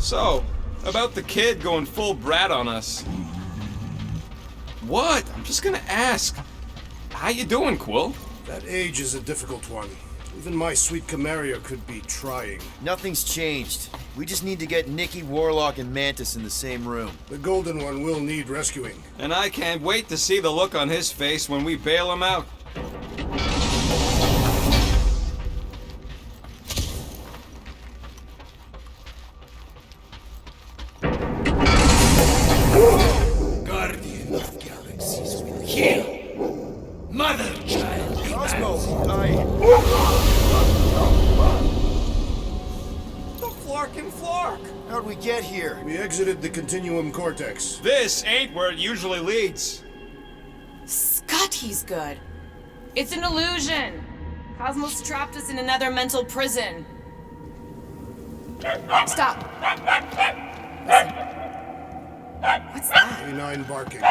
So, about the kid going full brat on us. What? I'm just gonna ask. How you doing, Quill? That age is a difficult one. Even my sweet Camaria could be trying. Nothing's changed. We just need to get Nikki, Warlock, and Mantis in the same room. The Golden One will need rescuing. And I can't wait to see the look on his face when we bail him out. Guardian of Galaxies will heal. Mother child. Cosmo, The Flarkin' Flark! how'd we get here? We exited the Continuum Cortex. This ain't where it usually leads. Scott, he's good. It's an illusion. Cosmos trapped us in another mental prison. Stop. Listen. What's that? A9 barking.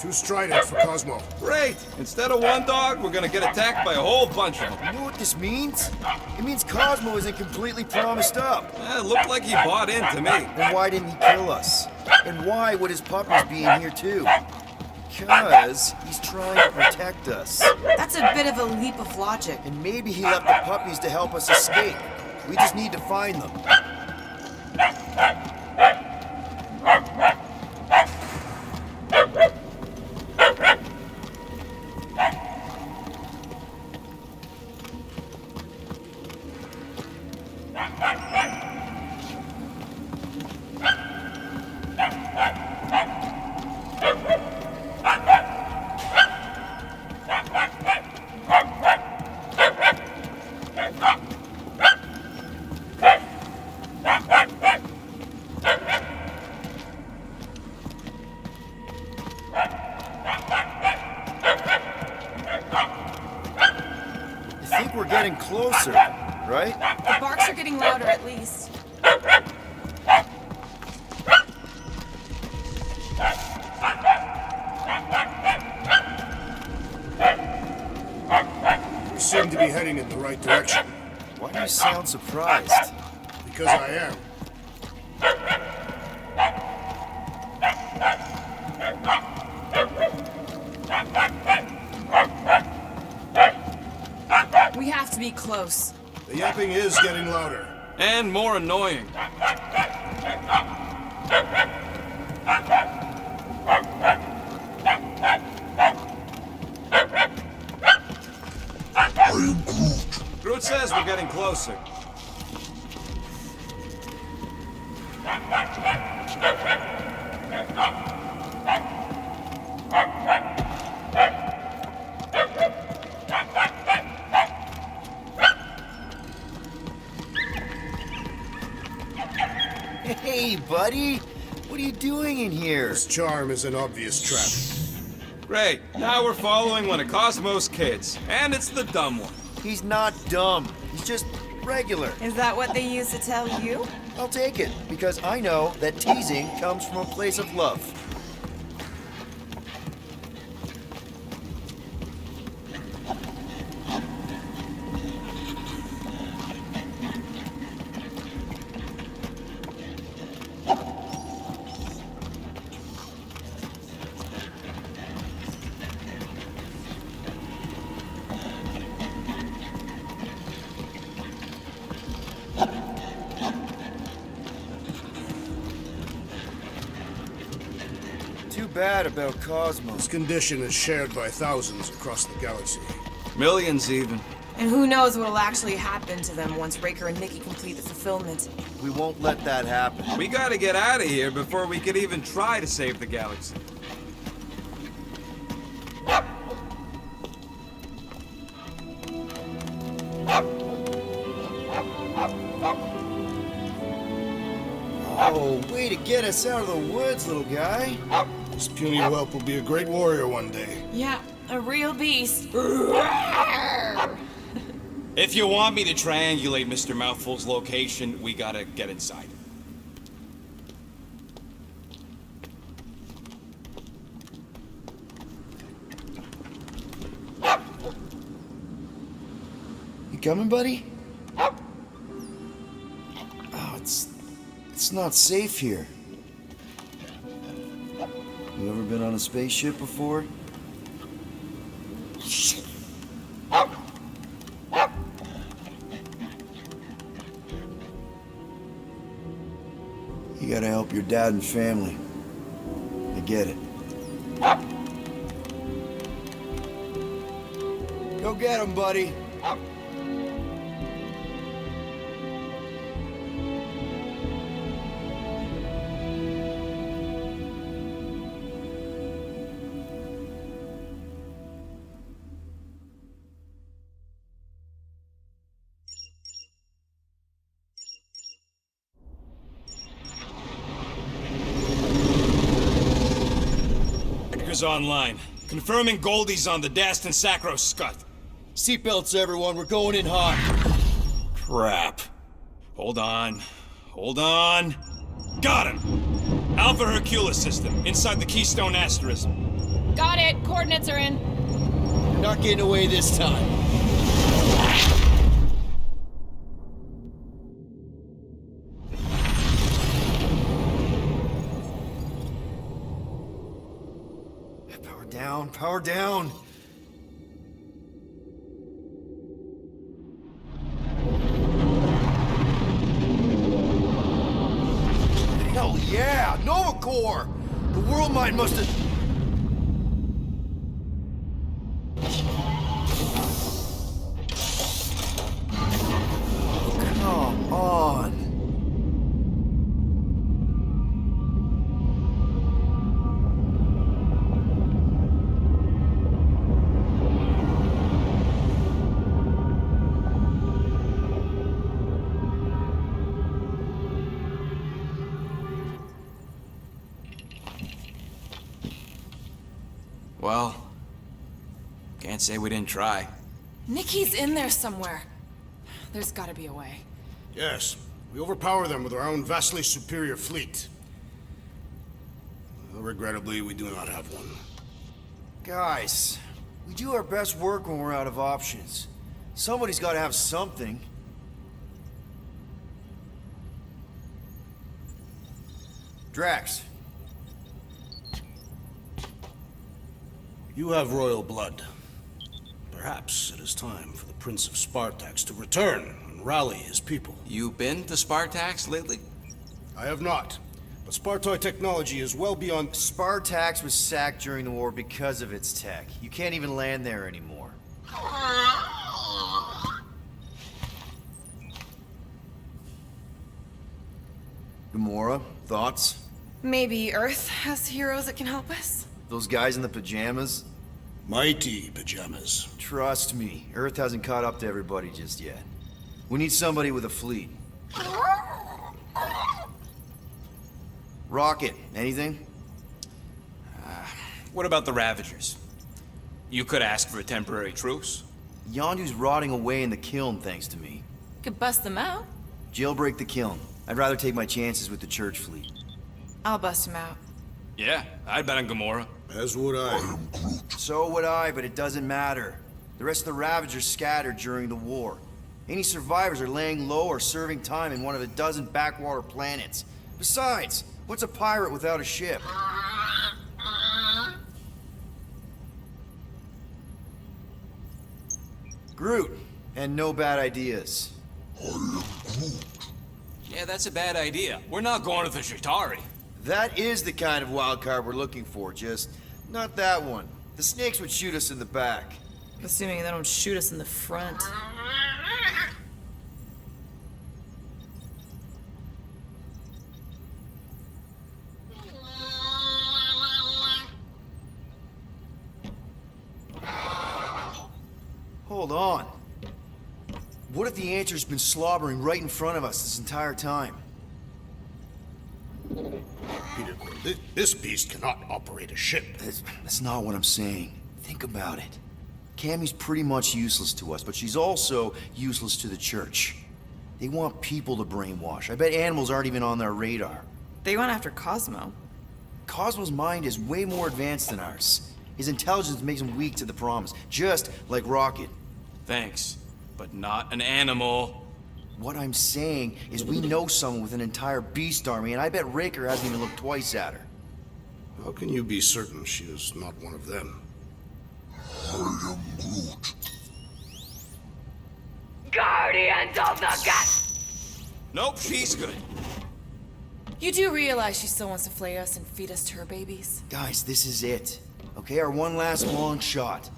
Too strident for Cosmo. Great! Instead of one dog, we're gonna get attacked by a whole bunch of them. You know what this means? It means Cosmo isn't completely promised up. It looked like he bought into me. Then why didn't he kill us? And why would his puppies be in here too? Because he's trying to protect us. That's a bit of a leap of logic. And maybe he left the puppies to help us escape. We just need to find them. I think we're getting closer, right? The barks are getting louder, at least. We seem to be heading in the right direction. Why do you sound surprised? Because I am. We have to be close. The yapping is getting louder. And more annoying. Groot says we're getting closer. Hey, buddy! What are you doing in here? This charm is an obvious trap. Great. Now we're following one of Cosmos' kids. And it's the dumb one. He's not dumb. He's just regular. Is that what they used to tell you? I'll take it, because I know that teasing comes from a place of love. Too bad about Cosmos. This condition is shared by thousands across the galaxy. Millions even. And who knows what'll actually happen to them once Raker and Nikki complete the fulfillment. We won't let that happen. We gotta get out of here before we could even try to save the galaxy. Oh, way to get us out of the woods, little guy. This puny whelp will be a great warrior one day. Yeah, a real beast. If you want me to triangulate Mr. Mouthful's location, we gotta get inside. You coming, buddy? Oh, it's It's not safe here. You ever been on a spaceship before? You gotta help your dad and family. I get it. Go get him, buddy. Online. Confirming Goldie's on the Dastin Sacro Scut. Seatbelts, everyone. We're going in hot. Crap. Hold on. Hold on. Got him! Alpha Hercules system, inside the Keystone Asterism. Got it. Coordinates are in. You're not getting away this time. Power down. Hell yeah! Nova Corps! The world mind must have... Come on. Well, can't say we didn't try. Nikki's in there somewhere. There's gotta be a way. Yes, we overpower them with our own vastly superior fleet. Well, regrettably, we do not have one. Guys, we do our best work when we're out of options. Somebody's got to have something. Drax. You have royal blood. Perhaps it is time for the Prince of Spartax to return and rally his people. You been to Spartax lately? I have not, but Spartoid technology is well beyond... Spartax was sacked during the war because of its tech. You can't even land there anymore. Gamora, thoughts? Maybe Earth has heroes that can help us? Those guys in the pajamas? Mighty pajamas. Trust me, Earth hasn't caught up to everybody just yet. We need somebody with a fleet. Rocket, anything? What about the Ravagers? You could ask for a temporary truce. Yondu's rotting away in the kiln thanks to me. Could bust them out. Jailbreak the kiln. I'd rather take my chances with the church fleet. I'll bust him out. Yeah, I'd bet on Gamora. As would I. So would I, but it doesn't matter. The rest of the Ravagers scattered during the war. Any survivors are laying low or serving time in one of a dozen backwater planets. Besides, what's a pirate without a ship? Groot, and no bad ideas. Yeah, that's a bad idea. We're not going to the Chitauri. That is the kind of wild card we're looking for, just not that one. The snakes would shoot us in the back. Assuming they don't shoot us in the front. Hold on. What if the answer's been slobbering right in front of us this entire time? Peter Quill, this beast cannot operate a ship. That's not what I'm saying. Think about it. Cammy's pretty much useless to us, but she's also useless to the church. They want people to brainwash. I bet animals aren't even on their radar. They went after Cosmo. Cosmo's mind is way more advanced than ours. His intelligence makes him weak to the promise, just like Rocket. Thanks, but not an animal. What I'm saying is we know someone with an entire beast army, and I bet Raker hasn't even looked twice at her. How can you be certain she is not one of them? Guardians of the Gut! Nope, she's good. You do realize she still wants to flay us and feed us to her babies? Guys, this is it. Okay, our one last long shot.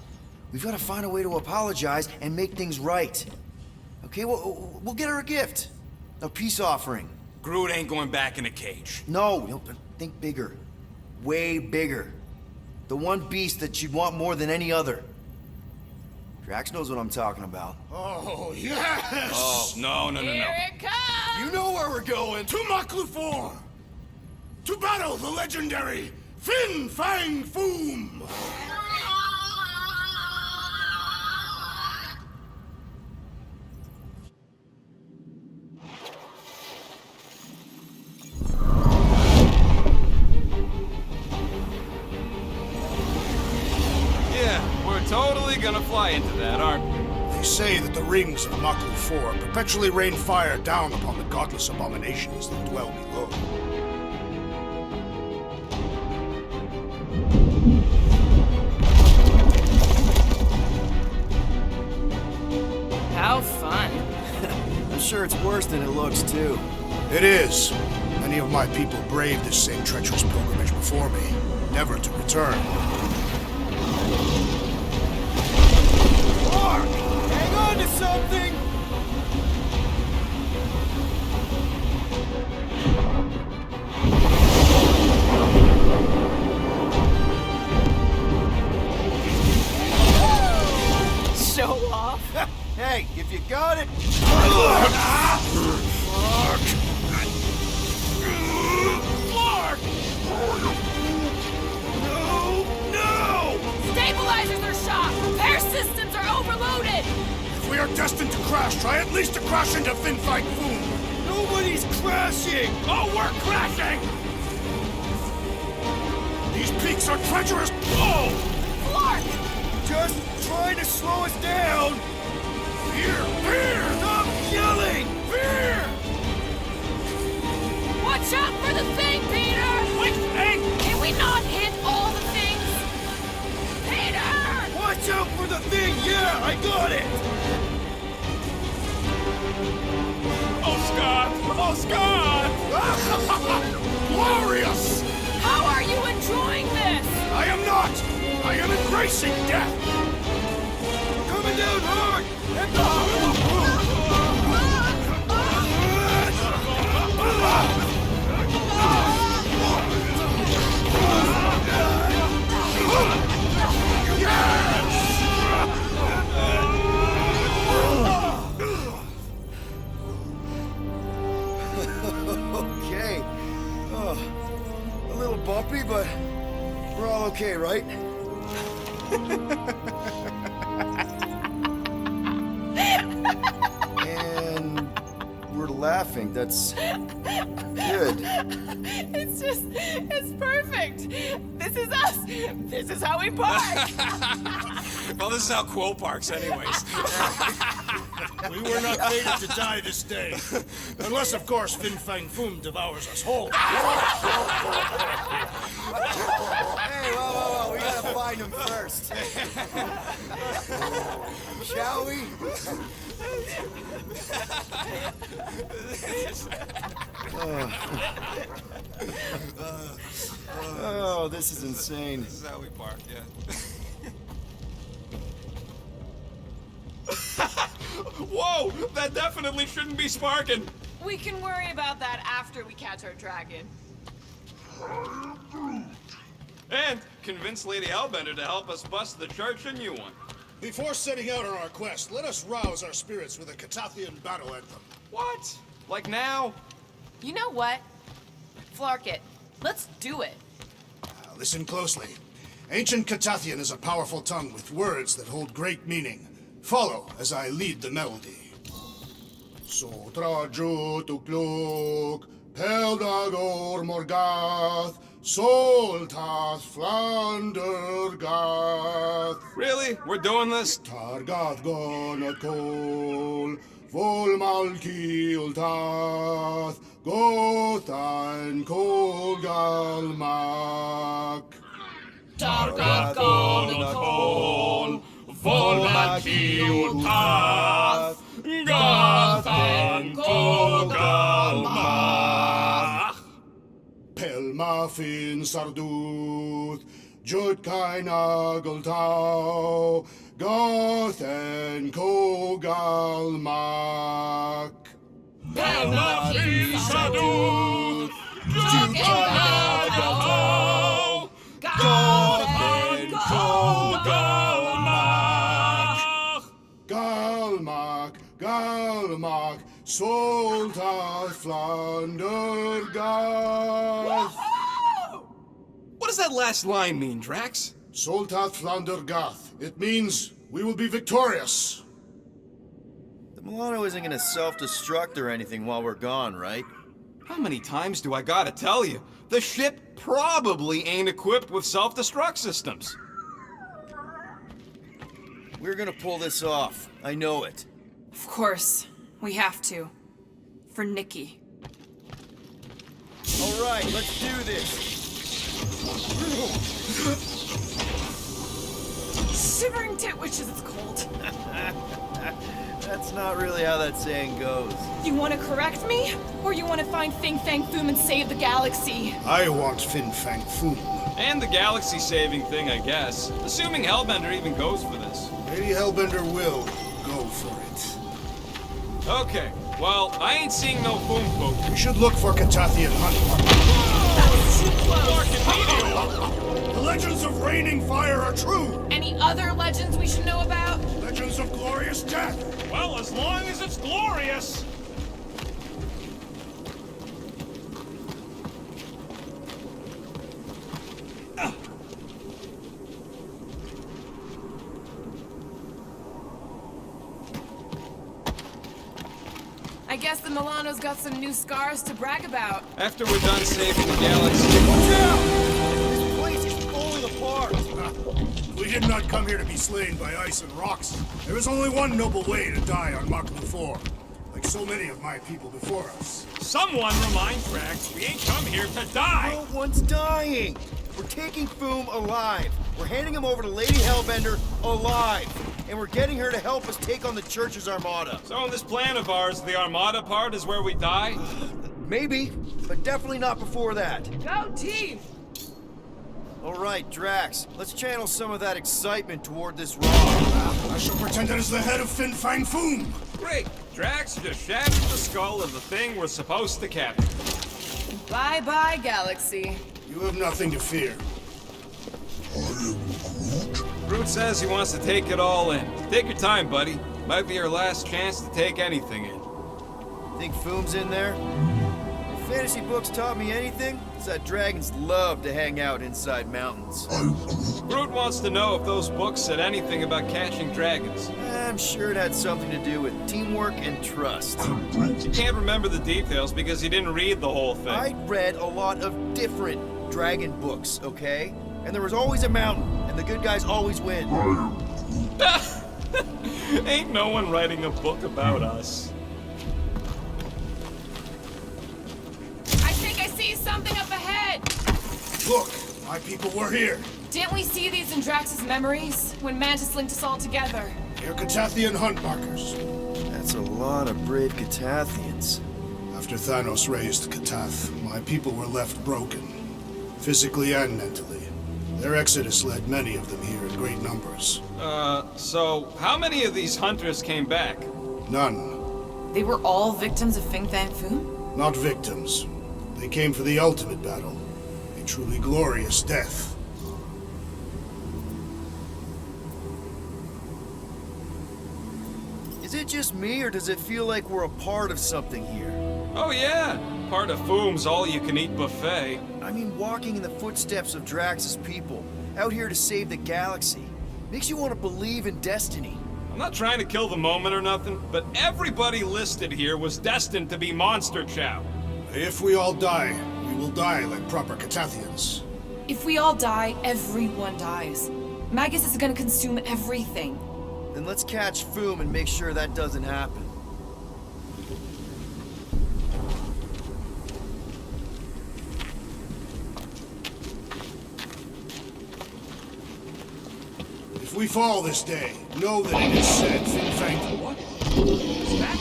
We've got to find a way to apologize and make things right. Okay, we'll get her a gift. A peace offering. Groot ain't going back in a cage. No, but think bigger. Way bigger. The one beast that she'd want more than any other. Drax knows what I'm talking about. Oh, yes! Oh, no. Here it comes! You know where we're going! To Maklu-4! To battle the legendary Fin Fang Foom! Yeah, we're totally gonna fly into that, aren't we? They say that the rings of Maklu-4 perpetually rain fire down upon the godless abominations that dwell below. How fun. I'm sure it's worse than it looks, too. It is. Many of my people braved this same treacherous pilgrimage before me, never to return. Mark! Hang on to something! Show off. Hey, if you got it... Stabilizers are shot! Repair systems are overloaded! If we are destined to crash, try at least to crash into Fin Fang Foom! Nobody's crashing! Oh, we're crashing! These peaks are treacherous! Oh! Flark! Just trying to slow us down! Fear! Fear! Stop yelling! Fear! Watch out for the thing, Peter! Wait, hey! Can we not hit all the things? Peter! Watch out for the thing! Yeah, I got it! Oh, Scott! Oh, Scott! Glorious! How are you enjoying this? I am not! I am embracing death! Coming down hard! Okay. A little bumpy, but we're all okay, right? And we're laughing. That's good. It's perfect. This is us. This is how we park. Well, this is how Quill parks, anyways. We were not fated to die this day. Unless, of course, Fin Fang Foom devours us whole. Hey, whoa. We gotta find him first. Shall we? Oh, this is insane. This is how we park, yeah. Whoa! That definitely shouldn't be sparking! We can worry about that after we catch our dragon. And convince Lady Hellbender to help us bust the church a new one. Before setting out on our quest, let us rouse our spirits with a Catathian battle anthem. What? Like now? You know what? Flark it. Let's do it. Listen closely. Ancient Catathian is a powerful tongue with words that hold great meaning. Follow as I lead the melody. Sotraju tukluk, Peldagor Morgath, Soltath Flandergath. Really? We're doing this? Targath Gonakol, Volmalki ultath, Gothan kolgalmak. Targakonakon, Volmakiutat, Gathan Kogalmach. Pelmafin sarduth, Jutkaina gultau, Gothen kogalmak. Pelmafin Sadut, Jutkainagao, Gathan Kogalmach. Galmak, Galmak, Soltath Flandergath. What does that last line mean, Drax? Soltath Flandergath. It means we will be victorious. The Milano isn't gonna self-destruct or anything while we're gone, right? How many times do I gotta tell you? The ship probably ain't equipped with self-destruct systems. We're gonna pull this off. I know it. Of course, we have to. For Nikki. All right, let's do this. Shivering titwitches, it's cold. That's not really how that saying goes. You want to correct me? Or you want to find Fing Fang Foom and save the galaxy? I want Fin Fang Foom. And the galaxy-saving thing, I guess. Assuming Hellbender even goes for this. Maybe Hellbender will go for it. Okay, well, I ain't seeing no boom boom. We should look for Catathian Hunt. That's too close. The legends of raining fire are true. Any other legends we should know about? Legends of glorious death. Well, as long as it's glorious. I guess the Milano's got some new scars to brag about. After we're done saving the galaxy. This place is falling apart. We did not come here to be slain by ice and rocks. There is only one noble way to die on Maklu 4, like so many of my people before us. Someone remind Drax we ain't come here to die. No one's dying. We're taking Foom alive. We're handing him over to Lady Hellbender alive. And we're getting her to help us take on the Church's armada. So in this plan of ours, the Armada part is where we die? Maybe, but definitely not before that. Go team! All right, Drax, let's channel some of that excitement toward this rock. I shall pretend it is the head of Fin Fang Foom. Great. Drax just shattered the skull of the thing we're supposed to capture. Bye-bye, galaxy. You have nothing to fear. Groot says he wants to take it all in. Take your time, buddy. Might be our last chance to take anything in. Think Foom's in there? If fantasy books taught me anything, it's that dragons love to hang out inside mountains. Groot wants to know if those books said anything about catching dragons. I'm sure it had something to do with teamwork and trust. He can't remember the details because he didn't read the whole thing. I read a lot of different dragon books, okay? And there was always a mountain, and the good guys always win. Ain't no one writing a book about us. I think I see something up ahead! Look, my people were here. Didn't we see these in Drax's memories? When Mantis linked us all together? They're Catathian hunt markers. That's a lot of brave Catathians. After Thanos raised Katath, my people were left broken, physically and mentally. Their exodus led many of them here in great numbers. So how many of these hunters came back? None. They were all victims of Fing Fang Foom? Not victims. They came for the ultimate battle. A truly glorious death. Is it just me, or does it feel like we're a part of something here? Oh yeah, part of Foom's all-you-can-eat buffet. I mean, walking in the footsteps of Drax's people, out here to save the galaxy, makes you want to believe in destiny. I'm not trying to kill the moment or nothing, but everybody listed here was destined to be monster chow. If we all die, we will die like proper Catathians. If we all die, everyone dies. Magus is gonna consume everything. Then let's catch Foom and make sure that doesn't happen. If we fall this day, know that it is said Fin Fang... What? Is that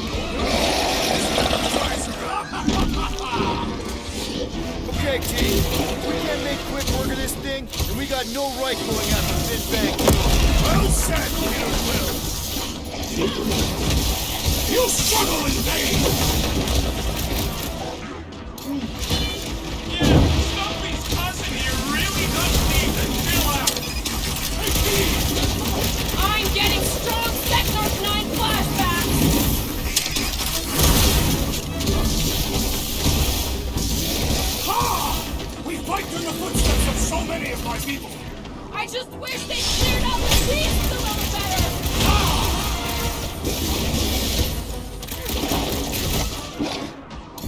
Okay, team. We can't make quick work of this thing, and we got no right going after Fin Fang. Well said, Peter Quill! You struggle in vain! Yeah, Stumpy's cousin here really does need to chill out. I'm getting strong Sector 9 flashbacks! Ha! We fight in the footsteps of so many of my people! I just wish they cleared out the beasts a little better!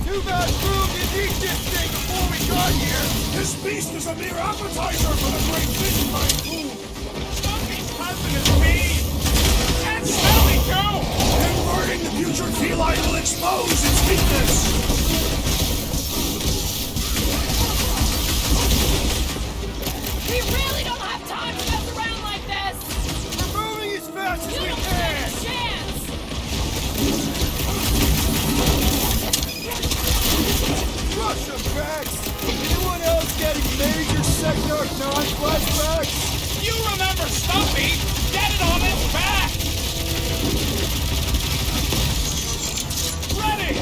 Too bad Boom didn't eat this thing before we got here! This beast is a mere appetizer for the great Fin Fang food! Stumpy's cousin is mean. And smelly, too. Converting the putrid feline will expose its weakness! We really don't have time to mess around like this! We're moving as fast as You we don't can! stand a chance! Crush them, Drax! Anyone else getting major Sector 9 flashbacks? You remember Stumpy? Get it on his back. Ready.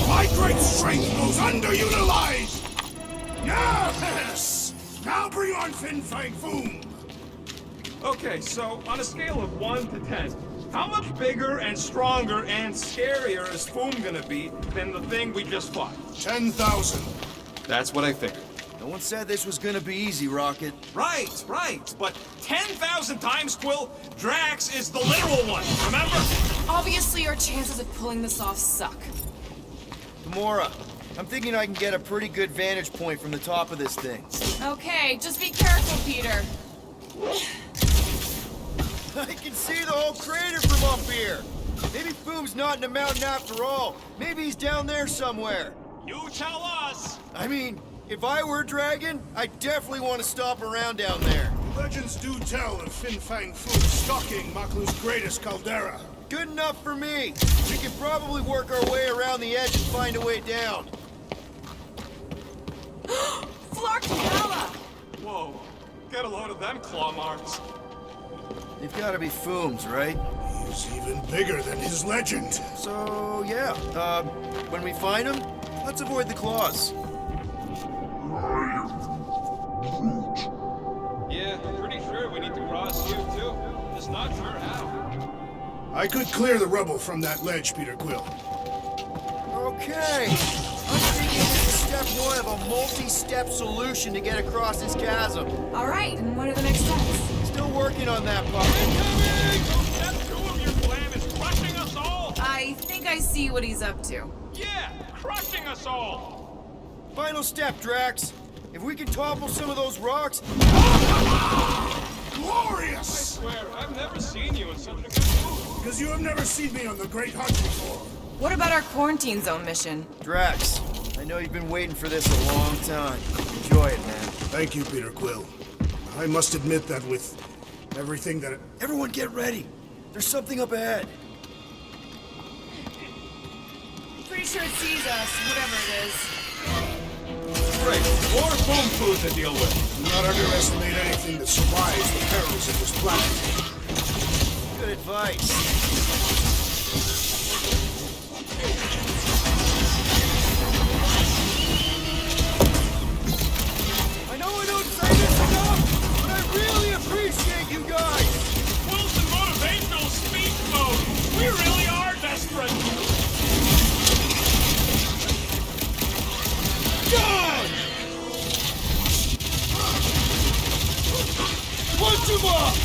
My great strength goes underutilized! Yes! Now bring on Fin Fang Foom! Okay, so on a scale of 1 to 10, how much bigger and stronger and scarier is Foom gonna be than the thing we just fought? 10,000. That's what I figured. No one said this was gonna be easy, Rocket. Right, right. But 10,000 times, Quill, Drax is the literal one, remember? Obviously, our chances of pulling this off suck. Gamora, I'm thinking I can get a pretty good vantage point from the top of this thing. Okay, just be careful, Peter. I can see the whole crater from up here. Maybe Foom's not in the mountain after all. Maybe he's down there somewhere. You tell us. I mean, if I were a dragon, I definitely want to stop around down there. Legends do tell of Fin Fang Foom stalking Maklu's greatest caldera. Good enough for me. We can probably work our way around the edge and find a way down. Flarknella! Whoa, get a load of them claw marks. They've got to be Foom's, right? He's even bigger than his legend. So, yeah. When we find him, let's avoid the claws. Yeah, pretty sure we need to cross you too. Just not sure how. I could clear the rubble from that ledge, Peter Quill. Okay. I'm thinking this is step one of a multi-step solution to get across this chasm. All right, and what are the next steps? Still working on that part. Step 2 of your plan is crushing us all. I think I see what he's up to. Yeah, crushing us all. Final step, Drax. If we can topple some of those rocks... Glorious! I swear, I've never seen you in such a good mood. Because you have never seen me on the Great Hunt before. What about our quarantine zone mission? Drax, I know you've been waiting for this a long time. Enjoy it, man. Thank you, Peter Quill. I must admit that with everything that... Everyone get ready. There's something up ahead. Pretty sure it sees us, whatever it is. Great, more foam food to deal with. Do not underestimate anything that survives the perils of this planet. Good advice. I know I don't say this enough, but I really appreciate you guys. Wilson motivational speech mode. We really are desperate. Done! Punch him up!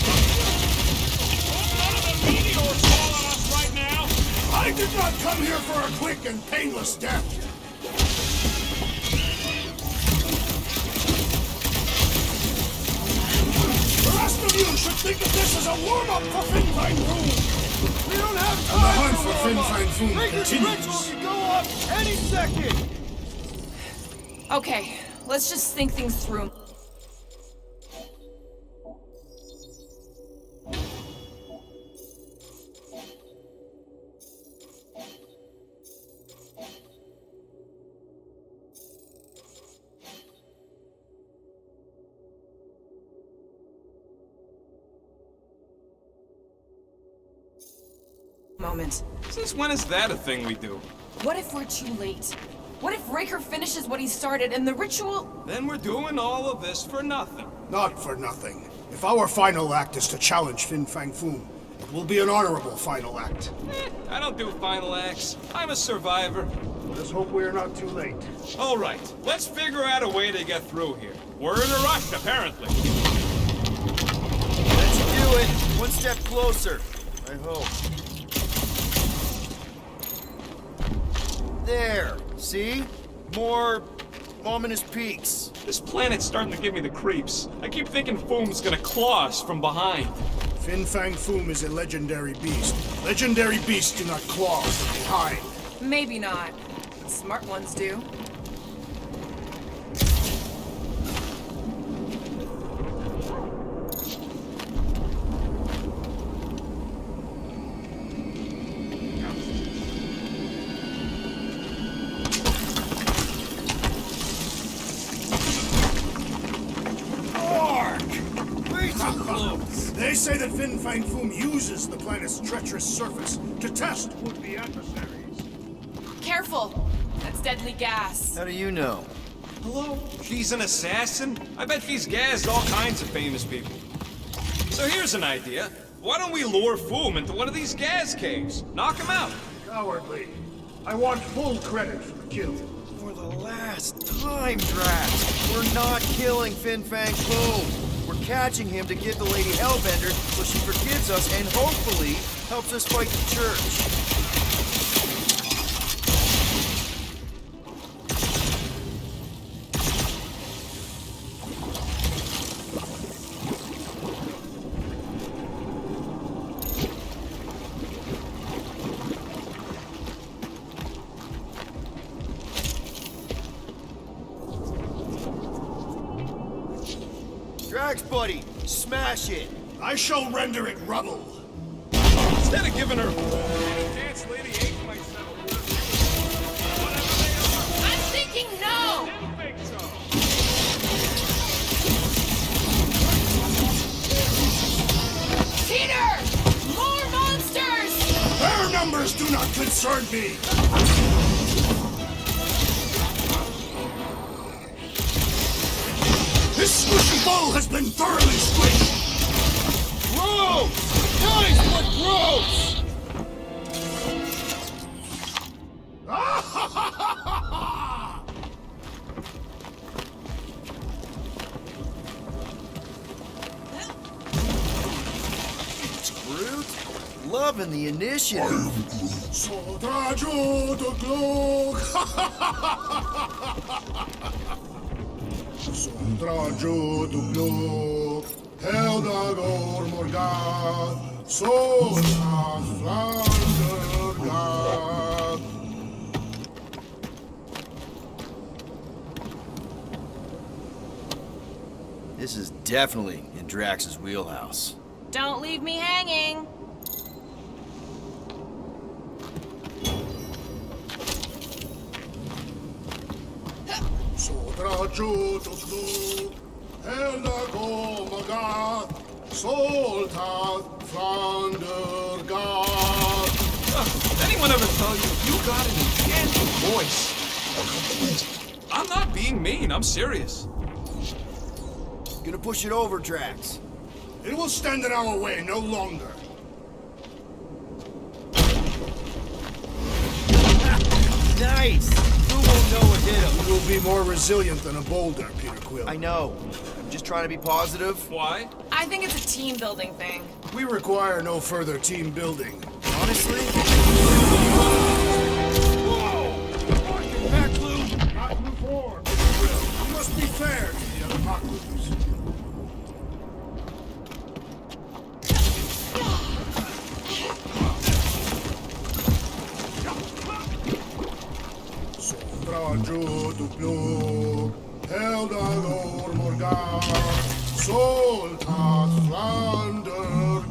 Hope none of the meteors fall on us right now. I did not come here for a quick and painless death. The rest of you should think of this as a warm-up for Fin Fang Foom! We don't have And the time hunt for for Fin warm-up. Fang Foom Ritual continues. can go off any second! Okay, let's just think things through. Moment. Since when is that a thing we do? What if we're too late? What if Raker finishes what he started and the ritual... Then we're doing all of this for nothing. Not for nothing. If our final act is to challenge Fin Fang Foom, it will be an honorable final act. I don't do final acts. I'm a survivor. Let's hope we are not too late. All right, let's figure out a way to get through here. We're in a rush, apparently. Let's do it! One step closer. I hope. There. See? More ominous peaks. This planet's starting to give me the creeps. I keep thinking Foom's gonna claw us from behind. Fin Fang Foom is a legendary beast. Legendary beasts do not claw from behind. Maybe not. But smart ones do. They say that Fin Fang Foom uses the planet's treacherous surface to test would-be adversaries. Careful! That's deadly gas. How do you know? Hello? She's an assassin? I bet she's gassed all kinds of famous people. So here's an idea. Why don't we lure Foom into one of these gas caves? Knock him out. Cowardly. I want full credit for the kill. For the last time, Drax, we're not killing Fin Fang Foom. We're catching him to give the Lady Hellbender so she forgives us and hopefully helps us fight the Church. Drax, buddy, smash it! I shall render it rubble. Instead of giving her... Dance lady ate myself. I'm thinking no! Didn't think so. Peter! More monsters! Their numbers do not concern me. This squishy ball has been thoroughly squished. Gross! Guys, what gross! Groot, loving the initiative. Sodrajo de Glog. Sodrajo de Glog. Heldagor Morgath. Sodraj Flandergath. This is definitely in Drax's wheelhouse. Don't leave me hanging. Sodrajo de Glog. Heldagor Morgath. Soltath Flandergath. Did anyone ever tell you you got an enchanting voice? I'm not being mean, I'm serious. Gonna push it over, Drax. It will stand in our way no longer. Nice! Who won't know what hit him? You will be more resilient than a boulder, Peter Quill. I know. I'm just trying to be positive. Why? I think it's a team building thing. We require no further team building. Honestly, Back, Blue! Not Blue 4! You must be fair to the other Maklus. Plug, Heldalor Morgan, Soltat Flandergan.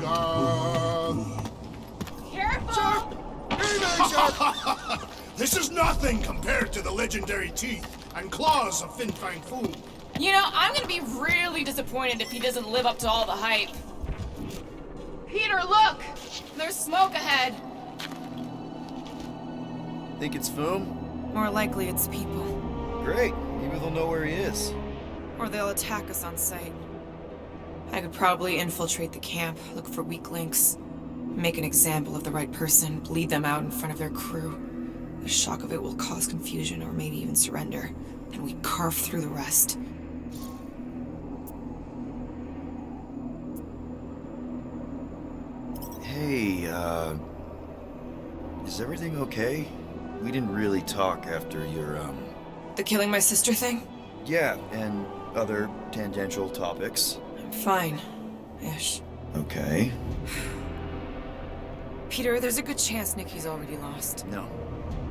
Careful! This is nothing compared to the legendary teeth and claws of Fin Fang Foom. You know, I'm gonna be really disappointed if he doesn't live up to all the hype. Peter, look! There's smoke ahead. Think it's Foom? More likely it's people. Great. Maybe they'll know where he is. Or they'll attack us on sight. I could probably infiltrate the camp, look for weak links, make an example of the right person, bleed them out in front of their crew. The shock of it will cause confusion or maybe even surrender. Then we carve through the rest. Hey, is everything okay? We didn't really talk after your, The killing my sister thing? Yeah, and other tangential topics. I'm fine. Ish. Okay. Peter, there's a good chance Nikki's already lost. No,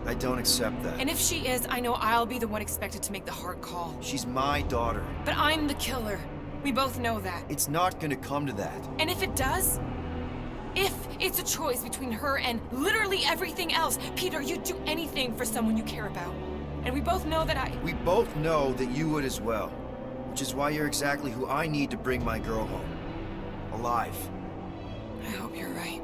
I don't accept that. And if she is, I know I'll be the one expected to make the hard call. She's my daughter. But I'm the killer. We both know that. It's not gonna come to that. And if it does? If it's a choice between her and literally everything else, Peter, you'd do anything for someone you care about. And we both know that We both know that you would as well. Which is why you're exactly who I need to bring my girl home. Alive. I hope you're right.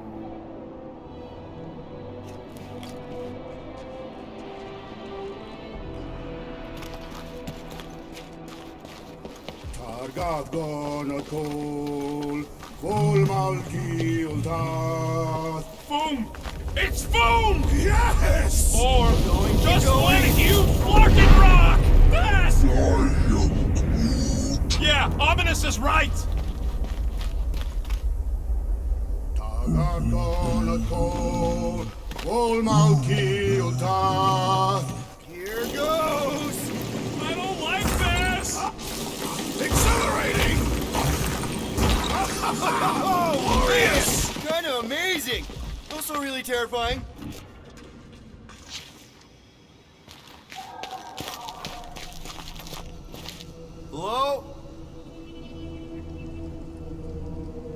Targagonatol, Volmalkiultat. Boom! It's Boom! Yes! Or just one huge fucking rock! Fast! Yeah, Ominous is right! Targagonatol, Volmalkiultat. Here goes! I don't like this! Accelerating! Oh, glorious! Kind of amazing! Also really terrifying. Hello?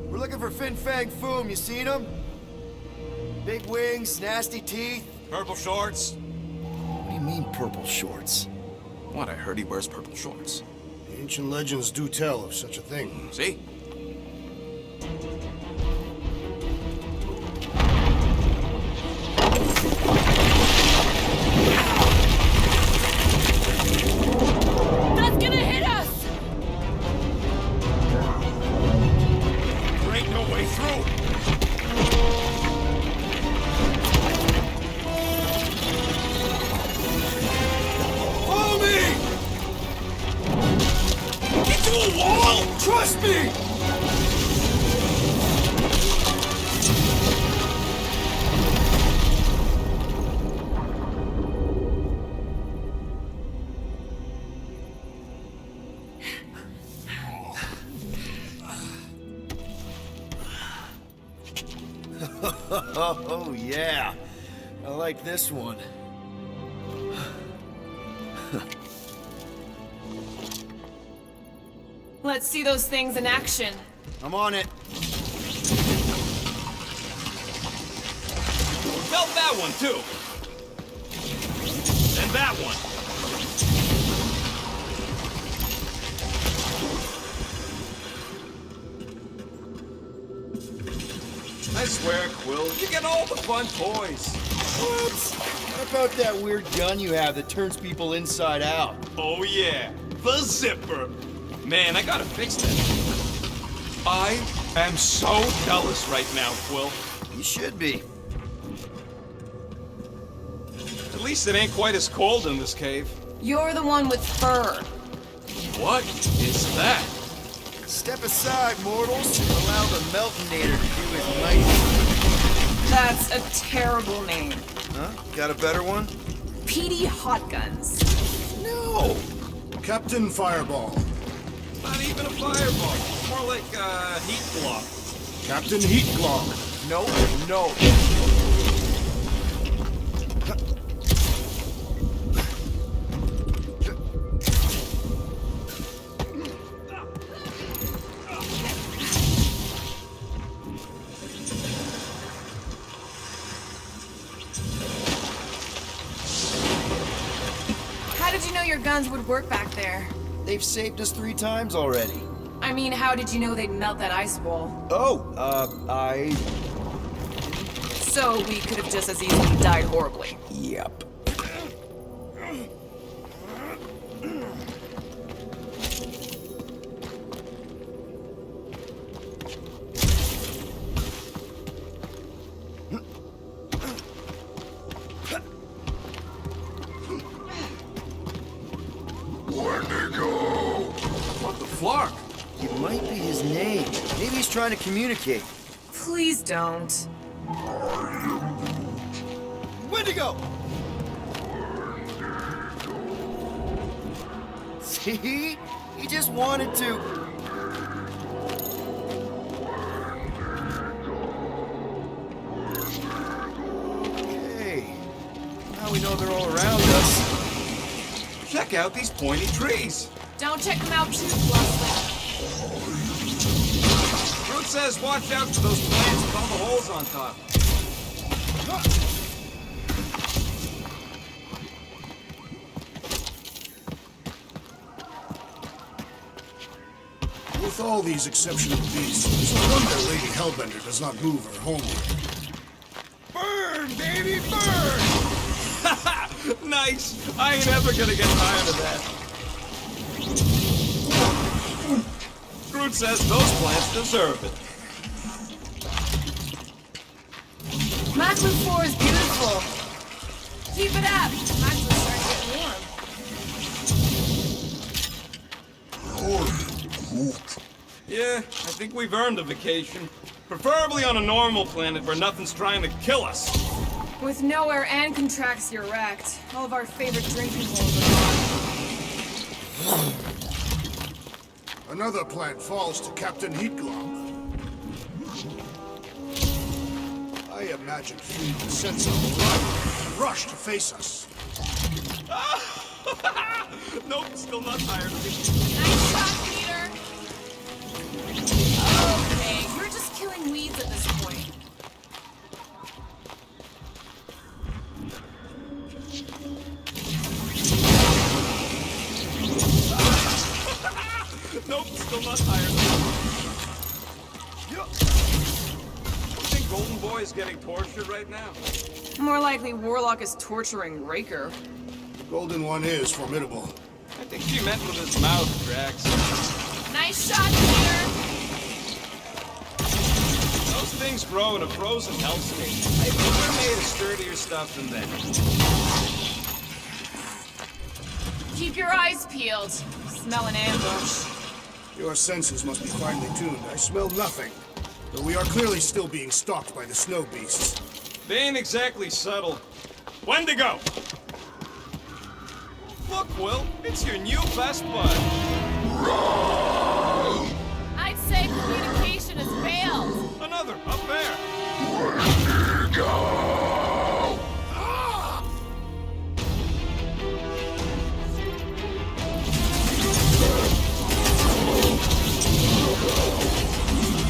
We're looking for Fin Fang Foom. You seen him? Big wings, nasty teeth. Purple shorts? What do you mean, purple shorts? What, I heard he wears purple shorts. Ancient legends do tell of such a thing. See? That's gonna hit us! There ain't no way through! Follow me! Into a wall! Trust me! Oh, yeah. I like this one. Let's see those things in action. I'm on it. Felt that one, too. And that one. I swear, Quill, you get all the fun toys. What? What about that weird gun you have that turns people inside out? Oh, yeah. The zipper. Man, I gotta fix that. I am so jealous right now, Quill. You should be. At least it ain't quite as cold in this cave. You're the one with fur. What is that? Step aside, mortals. Allow the Meltonator to do his mighty. That's a terrible name. Huh? Got a better one? Petey Hotguns. No! Captain Fireball. Not even a fireball. More like a heat block. Captain Heatglob. No, no. guns would work back there. They've saved us 3 times already. I mean, how did you know they'd melt that ice wall? Oh, So we could have just as easily died horribly. Yep. What the flark? It might be his name. Maybe he's trying to communicate. Please don't. Wendigo! See? He just wanted to. Okay. Now we know they're all around us. Check out these pointy trees. Don't check them out too closely. Fruit says watch out for those plants with all the holes on top. With all these exceptional beasts, it's no wonder Lady Hellbender does not move her homeward. Burn, baby, burn! Nice! I ain't ever gonna get tired of that. Groot says those plants deserve it. Maxwell 4 is beautiful. Keep it up. Maxwell's starting to get warm. Yeah, I think we've earned a vacation. Preferably on a normal planet where nothing's trying to kill us. With nowhere and Contraxia wrecked, all of our favorite drinking holes are gone. Another plant falls to Captain Heatglum. I imagine feeling the sense of blood and rush to face us. Nope, still not tired of it. Nice shot, Peter. Okay, you're just killing weeds at this point. Nope, still not tired of it. You think Golden Boy is getting tortured right now? More likely, Warlock is torturing Raker. The Golden One is formidable. I think she meant with his mouth, Drax. Nice shot, Peter. Those things grow in a frozen hellscape. I've never made a sturdier stuff than that. Keep your eyes peeled. Smell an ambush. Your senses must be finely tuned. I smell nothing. Though we are clearly still being stalked by the snow beasts. They ain't exactly subtle. Wendigo! Look, Will, it's your new best bud. I'd say communication has failed. Another, up there.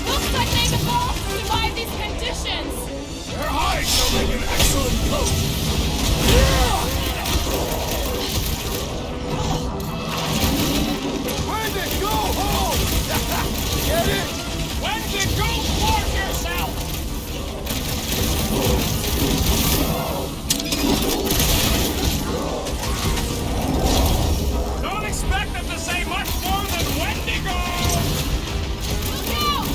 Looks like they've evolved to survive these conditions. Their hides shall make an excellent coat. Wendigo, home! Get it? Wendigo, warm yourself! Don't expect them to say much more than Wendigo! Look out!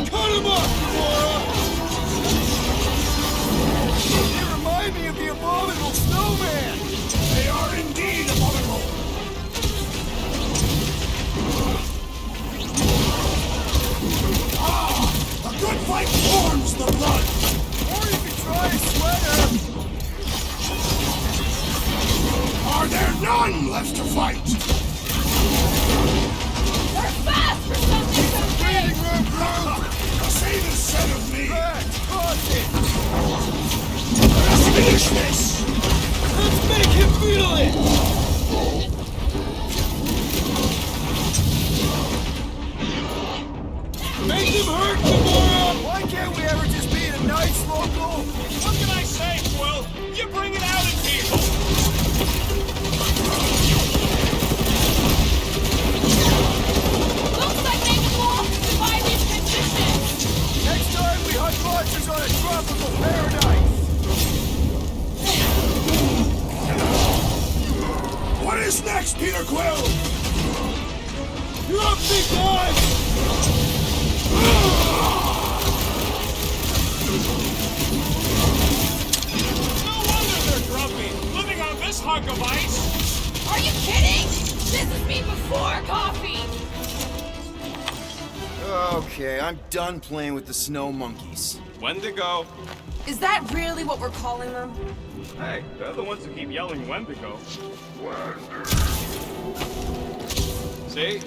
Cut him up, Cora! They remind me of the abominable snowman! They are indeed abominable. A good fight warms the blood. Or you could try a sweater! Are there none left to fight? We're fast for something so big! Say the said of me. Cross it! Let's finish this. Let's make him feel it! Make him hurt, Gamora! Why can't we ever just be in a nice local? What can I say, Quill? You bring it out in people! No wonder they're grumpy, living on this hunk of ice. Are you kidding? This is me before coffee! Okay, I'm done playing with the snow monkeys. Wendigo. Is that really what we're calling them? Hey, they're the ones who keep yelling Wendigo. See?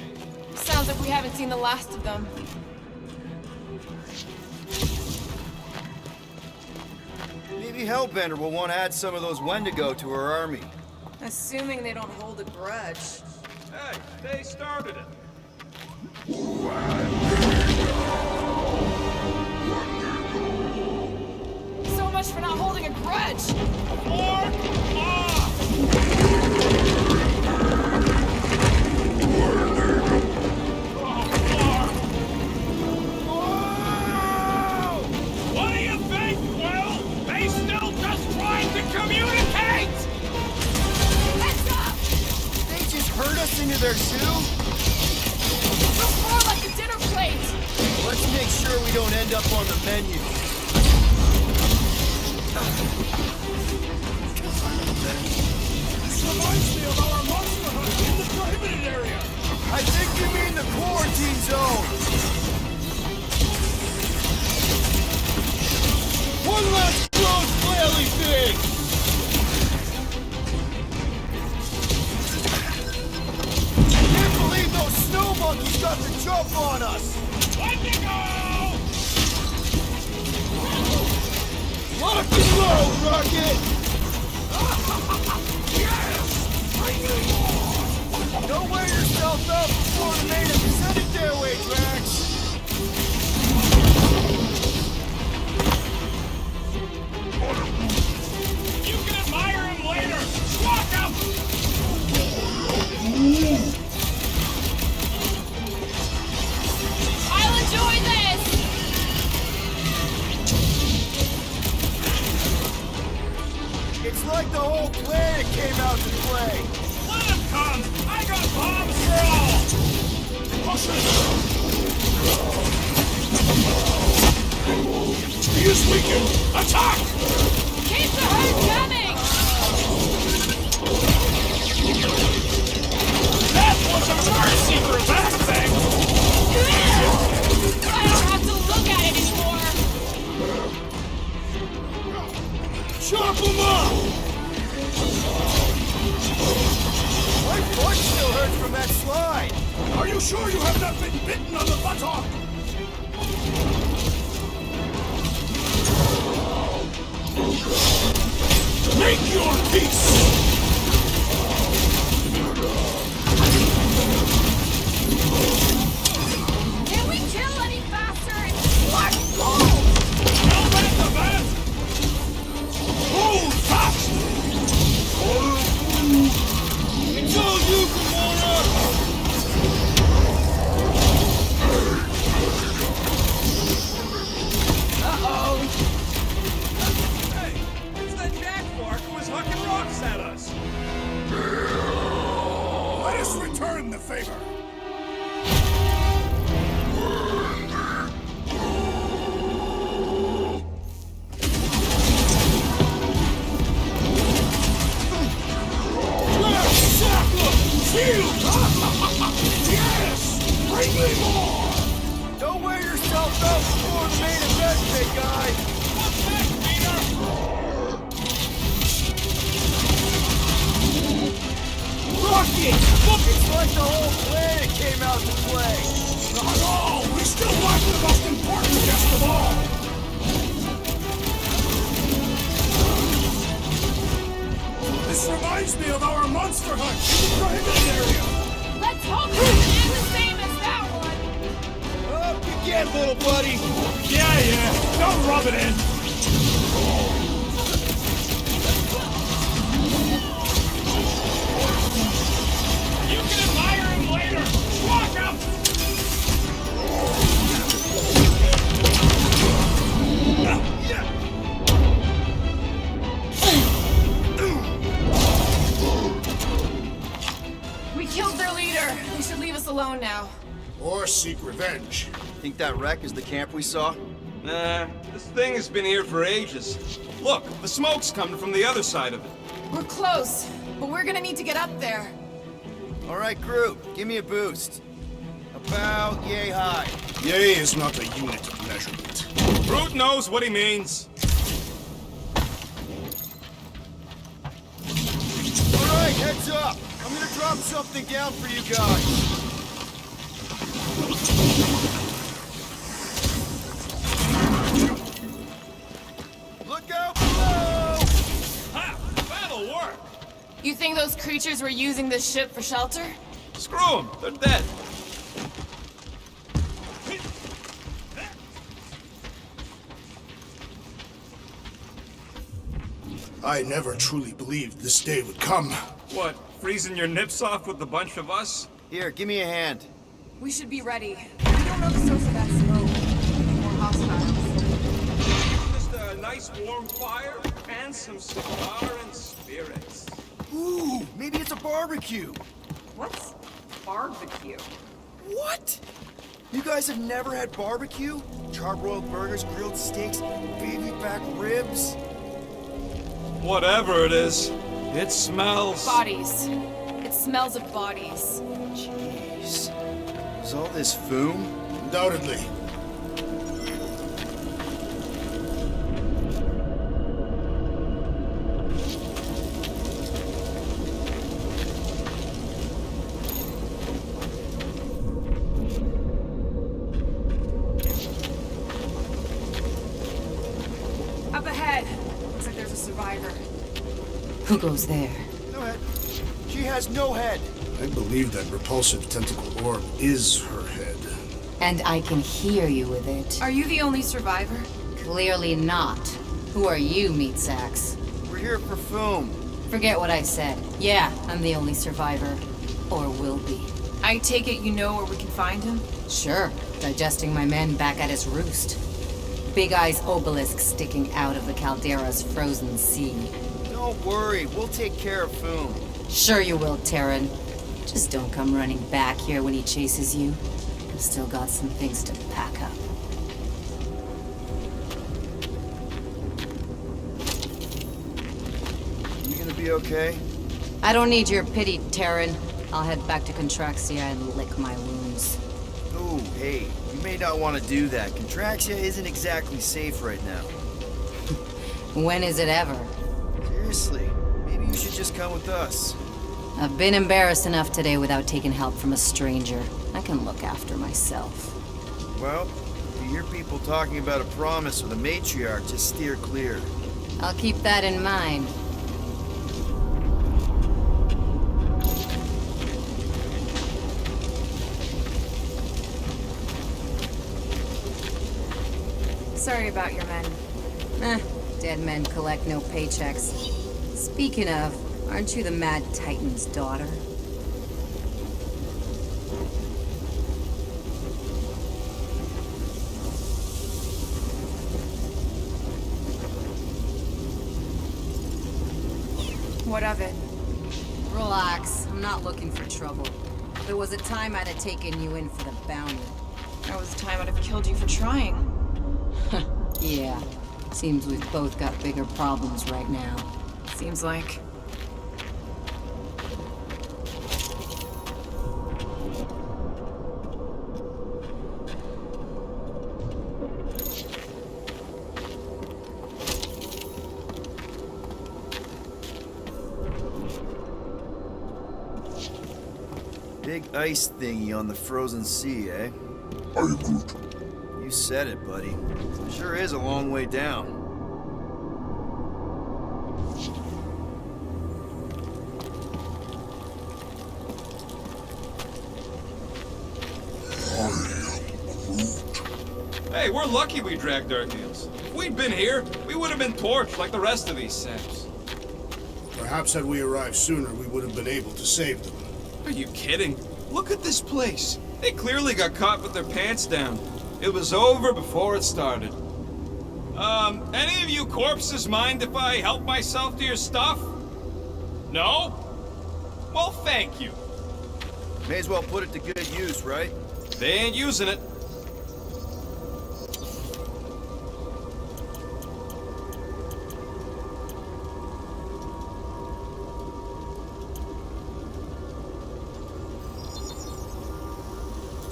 Sounds like we haven't seen the last of them. Maybe Hellbender will want to add some of those Wendigo to her army. Assuming they don't hold a grudge. Hey, they started it. So much for not holding a grudge! Fork off! What do you think, Will? They still just trying to communicate! Heads up! They just hurt us into their shoe? Look more like a dinner plate! Let's make sure we don't end up on the menu. This reminds me of our monster hunt in the prohibited area. I think you mean the quarantine zone. One last close whaley thing! Can't believe those snow monkeys got the jump on us. Wendigo! Lock and load, Rocket! Yes! Bring me more! Don't wear yourself out before the main event. Send it their way, Drax. You can admire him later! Walk up! I'll enjoy this! It's like the whole planet came out to play. Let him come! I got bombs for all! Push it! He is weakened! Attack! Keep the herd coming! That was a mercy for that thing! I don't have to look at it anymore! Chop him up! My foot still hurts from that slide. Are you sure you have not been bitten on the buttock? Make your peace! Can we kill any faster? It's what cold! Helmet at the back! Hold fast! It's all you, Kimura! Hey, it's that Jack Clark who was hucking rocks at us. Let us return the favor! Yes! Bring me more! Don't wear yourself out before the main event, big guy. What's next, Peter? Rocket! Look, It's like the whole planet came out to play. not all! We still watch the most important guest of all! This reminds me of our monster hunt in the prohibited area! Let's hope it doesn't end the same as that one! Up you get, little buddy. Yeah, don't rub it in! You can admire him later! Walk up! We killed their leader. They should leave us alone now. Or seek revenge. Think that wreck is the camp we saw? Nah, this thing has been here for ages. Look, the smoke's coming from the other side of it. We're close, but we're gonna need to get up there. All right, Groot, give me a boost. About yay high. Yay is not a unit of measurement. Groot knows what he means. All right, heads up. I'm gonna drop something down for you guys. Look out below! Ha! That'll work! You think those creatures were using this ship for shelter? Screw them, they're dead. I never truly believed this day would come. What, freezing your nips off with a bunch of us? Here, give me a hand. We should be ready. We don't know the source of that smoke. More hostiles. Just a nice warm fire and some cigar and spirits. Ooh, maybe it's a barbecue. What's barbecue? What? You guys have never had barbecue? Charbroiled burgers, grilled steaks, baby back ribs? Whatever it is, it smells. Bodies. It smells of bodies. Jeez. Is all this foom? Undoubtedly. Up ahead. Looks like there's a survivor. Who goes there? No head. She has no head. I believe that repulsive tentacle orb is her head. And I can hear you with it. Are you the only survivor? Clearly not. Who are you, meat sacks? We're here for foom. Forget what I said. Yeah, I'm the only survivor. Or will be. I take it you know where we can find him? Sure, digesting my men back at his roost. Big Eye's obelisk sticking out of the caldera's frozen sea. Don't worry, we'll take care of foom. Sure you will, Terran. Just don't come running back here when he chases you. I've still got some things to pack up. You gonna be okay? I don't need your pity, Terran. I'll head back to Contraxia and lick my wounds. Ooh, hey, you may not want to do that. Contraxia isn't exactly safe right now. When is it ever? Seriously, maybe you should just come with us. I've been embarrassed enough today without taking help from a stranger. I can look after myself. Well, if you hear people talking about a promise with a matriarch, just steer clear. I'll keep that in mind. Sorry about your men. Dead men collect no paychecks. Speaking of, aren't you the Mad Titan's daughter? What of it? Relax, I'm not looking for trouble. There was a time I'd have taken you in for the bounty. There was a time I'd have killed you for trying. Yeah, seems we've both got bigger problems right now. Seems like. Big ice thingy on the frozen sea, eh? Are you Groot? You said it, buddy. Sure is a long way down. Hey, we're lucky we dragged our heels. If we'd been here, we would have been torched like the rest of these saps. Perhaps had we arrived sooner, we would have been able to save them. Are you kidding? Look at this place. They clearly got caught with their pants down. It was over before it started. Any of you corpses mind if I help myself to your stuff? No? Well, thank you. May as well put it to good use, right? They ain't using it.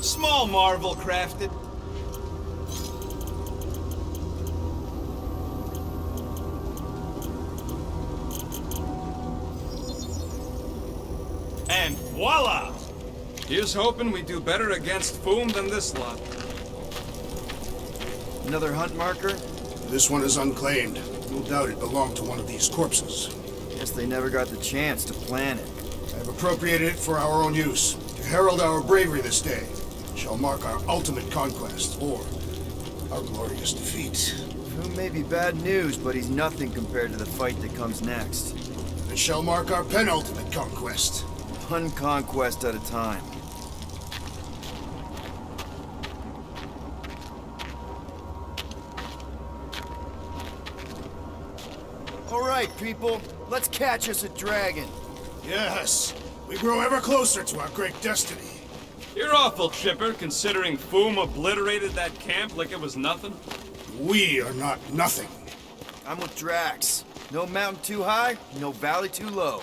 Small marvel crafted. And voila! Here's hoping we do better against Foom than this lot. Another hunt marker? This one is unclaimed. No doubt it belonged to one of these corpses. Guess they never got the chance to plan it. I have appropriated it for our own use, to herald our bravery this day. It shall mark our ultimate conquest, or our glorious defeat. Foom may be bad news, but he's nothing compared to the fight that comes next. It shall mark our penultimate conquest. One conquest at a time. All right, people, let's catch us a dragon. Yes, we grow ever closer to our great destiny. You're awful chipper, considering Foom obliterated that camp like it was nothing. We are not nothing. I'm with Drax. No mountain too high, no valley too low.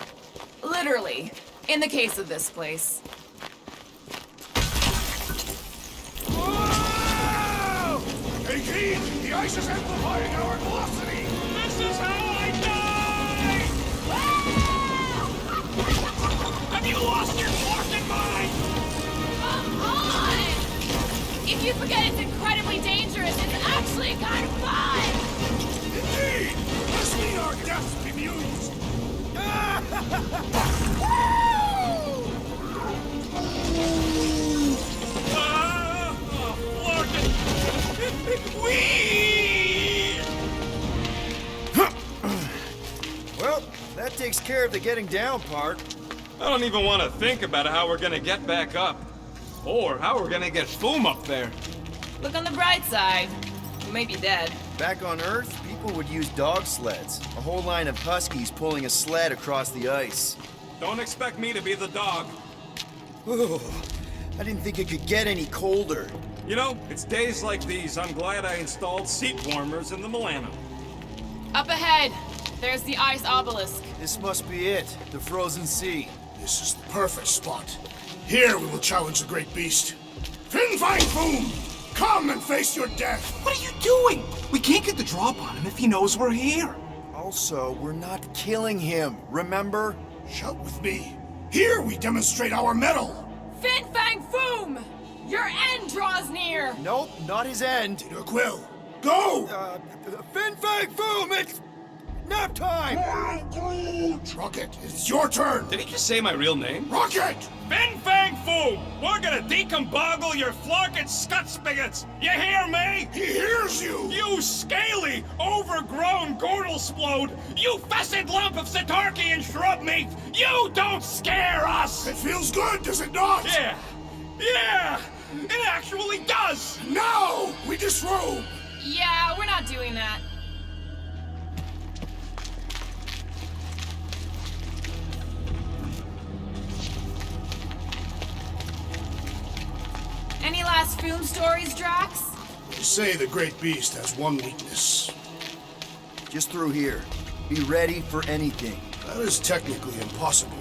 Literally. In the case of this place. Whoa! Take heed! The ice is amplifying our velocity! This is how I die! Have you lost your fucking mind? Come on! If you forget it's incredibly dangerous, it's actually kind of fun! Indeed! Let's meet our deaths bemused! Well, that takes care of the getting down part. I don't even want to think about how we're gonna get back up. Or how we're gonna get Foom up there. Look on the bright side. We may be dead. Back on Earth, people would use dog sleds. A whole line of huskies pulling a sled across the ice. Don't expect me to be the dog. Ooh, I didn't think it could get any colder. You know, it's days like these I'm glad I installed seat warmers in the Milano. Up ahead, there's the ice obelisk. This must be it, the frozen sea. This is the perfect spot. Here we will challenge the great beast. Fin Fang Foom! Come and face your death! What are you doing? We can't get the drop on him if he knows we're here. Also, we're not killing him, remember? Shout with me. Here we demonstrate our mettle. Fin Fang Foom! Your end draws near! Nope, not his end. Your quill. Go! Fin Fang Foom, it's nap time! Rocket, it's your turn. Did he just say my real name? Rocket! Fin Fang Foom! We're gonna decomboggle your florket scut spigots! You hear me? He hears you! You scaly, overgrown gordlesplode! You fessed lump of Satarkian shrub meat! You don't scare us! It feels good, does it not? Yeah! Yeah! It actually does! Now we disrobe! Yeah, we're not doing that. Any last Foom stories, Drax? They say the great beast has one weakness. Just through here. Be ready for anything. That is technically impossible.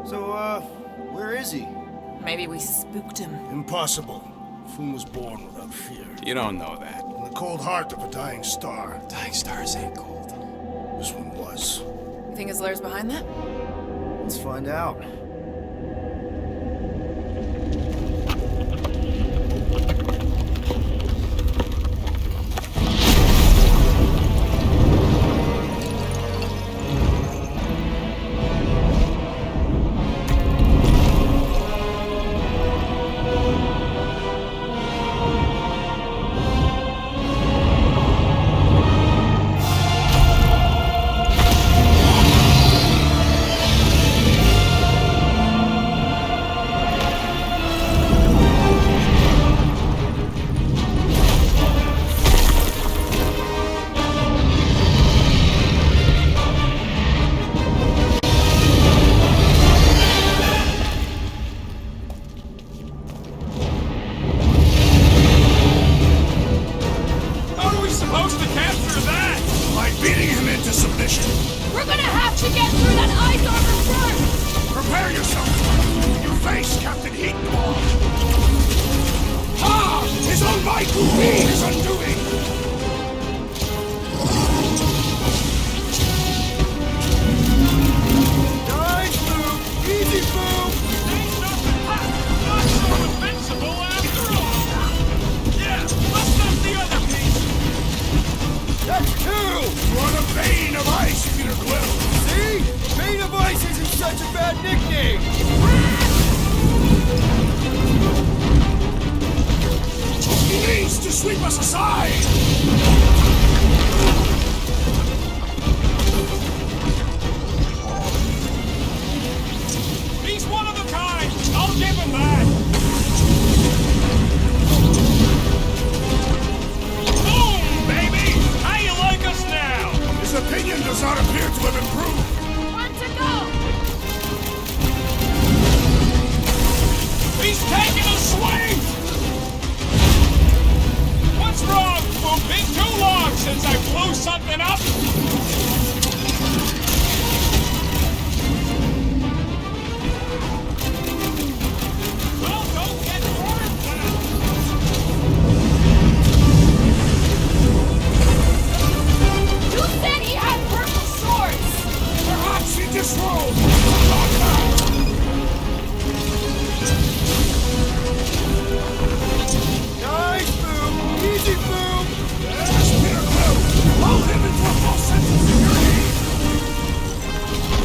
So, where is he? Maybe we spooked him. Impossible. Foom was born without fear. You don't know that. In the cold heart of a dying star. Dying stars ain't cold. This one was. You think his lair's behind that? Let's find out. beating him into submission. We're gonna have to get through that ice armor first! Prepare yourself! You face Captain Heatclaw! Ha! His own might will be his undoing! Nice move! Easy move! Ain't nothing not so invincible after all! Yeah, let's not the other piece! That's two! You're the Bane of Ice, Peter Quill! See? Bane of Ice isn't such a bad nickname! He needs to sweep us aside! He's one of a kind! I'll give him that! Boom, baby! How you like us now? His opinion does not appear to have improved. One to go! He's taking a swing! What's wrong, Boop? Been too long since I blew something up! Well, don't get bored now! You said he had purple shorts! Perhaps he disrobed! Not now! Nice move! Easy move! Yes, Peter Quill! Lull him into a false sense of security!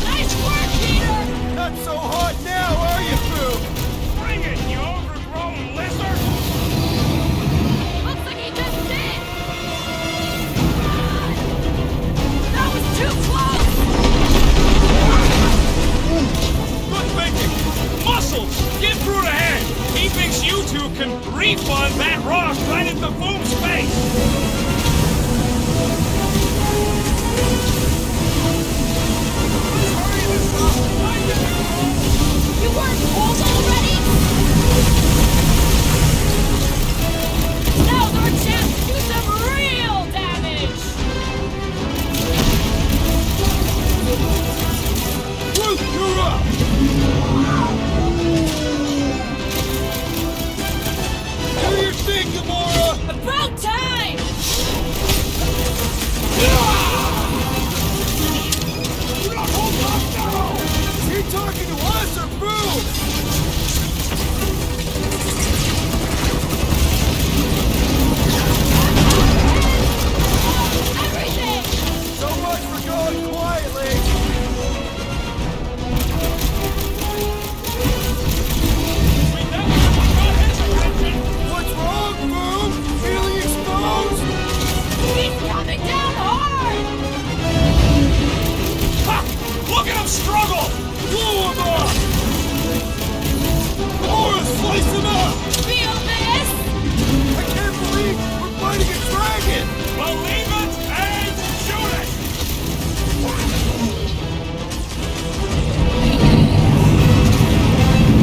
Nice work, Peter! Not so hot now, are you, Boo? Bring it, you overgrown lizard! Looks like he just did! That was too close! Good thinking! Muscles! Get through the head! He thinks you two can refund that rock right into Boom's face! Hurry this up! You weren't told already? Now's our chance to do some real damage! Groot, you're up! Do your thing, Gamora! About time! Do not hold up now! Is he talking to us or Boo? Everything! So much for going quietly! We never got his attention! What's wrong, Boo? Feeling exposed? He's coming down hard! Ha! Look at him struggle! Blow him up! Gamora, slice him up! Feel this? I can't believe we're fighting a dragon! Believe it and shoot it!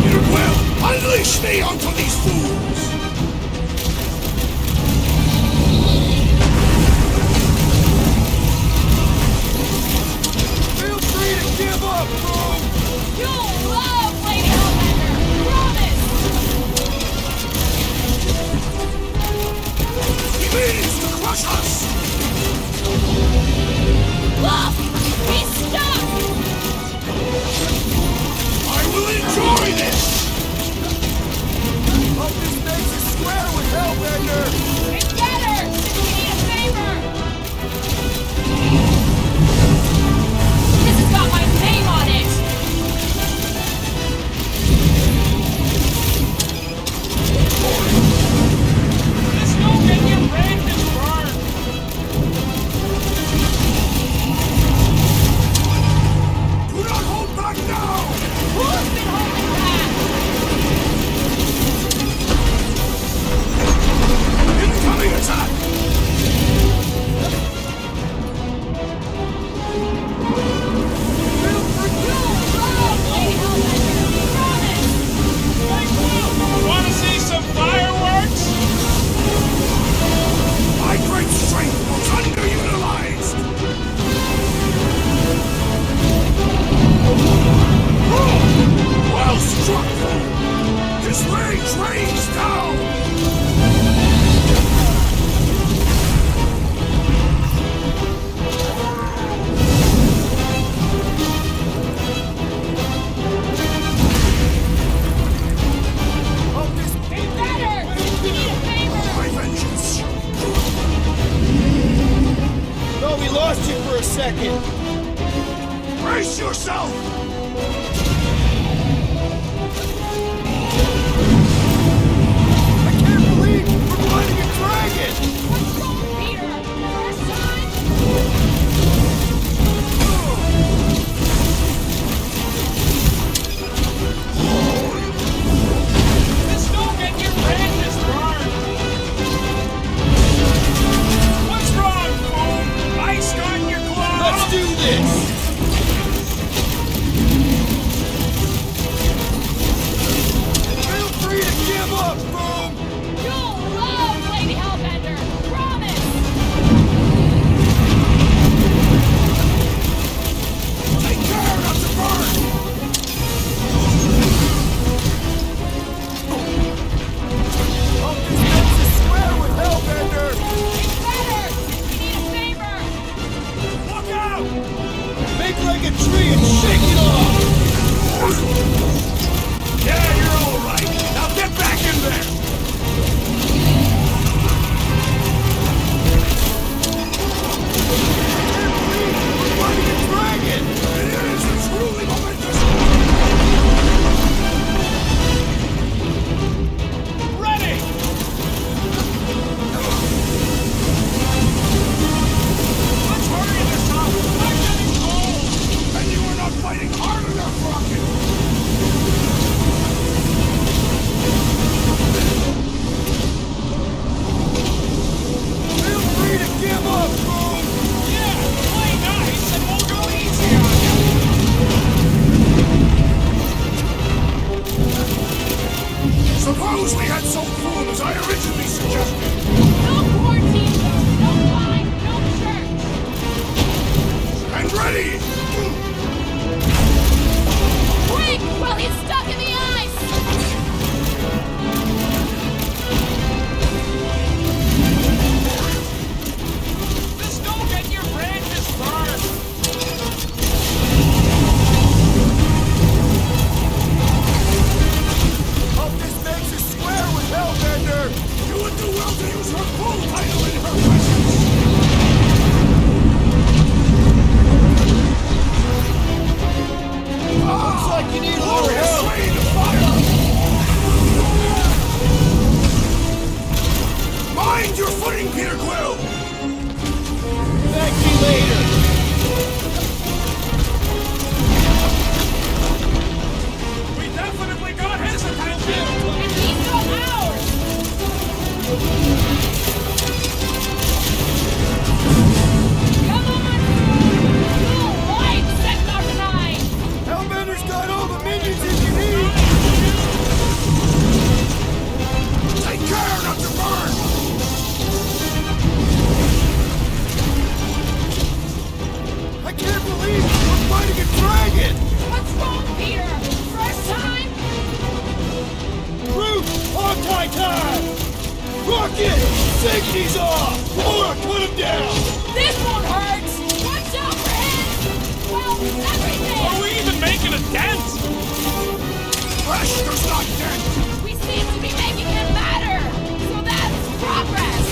Peter Quill, unleash me onto these fools! Feel free to give up, Boo! You'll love Lady Hellbender! Promise! He means to crush us! Look! He's stuck! I will enjoy this! Hope this second! Brace yourself! I can't believe we're fighting a dragon! What's wrong, Peter? First time? Just don't get your branches burned! What's wrong, Boom? Ice got your claws! Let's do this! Feel free to give up, Boom! You'll love Lady Hellbender! Promise! Take care not to burn! Hope this makes us square with Hellbender! It's better! We need a favor! Look out! Make like a tree and shake it off! Yeah, you're all right. Now get back in there! We're fighting a dragon! It is a truly momentous Ready! Let's hurry this up! I'm getting cold! and you are not fighting hard enough, Rocket! Feel free to give up, Boom! Yeah, play nice and we'll go easy on you! Suppose we had some food as I originally suggested. No quarantine zone, no wine, no church! And ready! Quick, while he's stuck in the ice! Just don't get your branches burned! Hope this makes us square with Hellbender! You would do well to use her full title in her presence! Looks like you need more Glorious help! rain of fire! Mind your footing, Peter Quill! Thank you later! We definitely got his attention! And these are ours! Come on! You'll like Sector 9! Hellbender's got all the minions he can eat! Take care not to burn! I can't believe we're fighting a dragon! What's wrong, Peter? First time? Groot, Hawkeye time! Rocket, safety's off! Or put him down! This one hurts! Watch out for him! Well, everything! Are we even making a dent? Flesh does not dent! We seem to be making him better! So that's progress!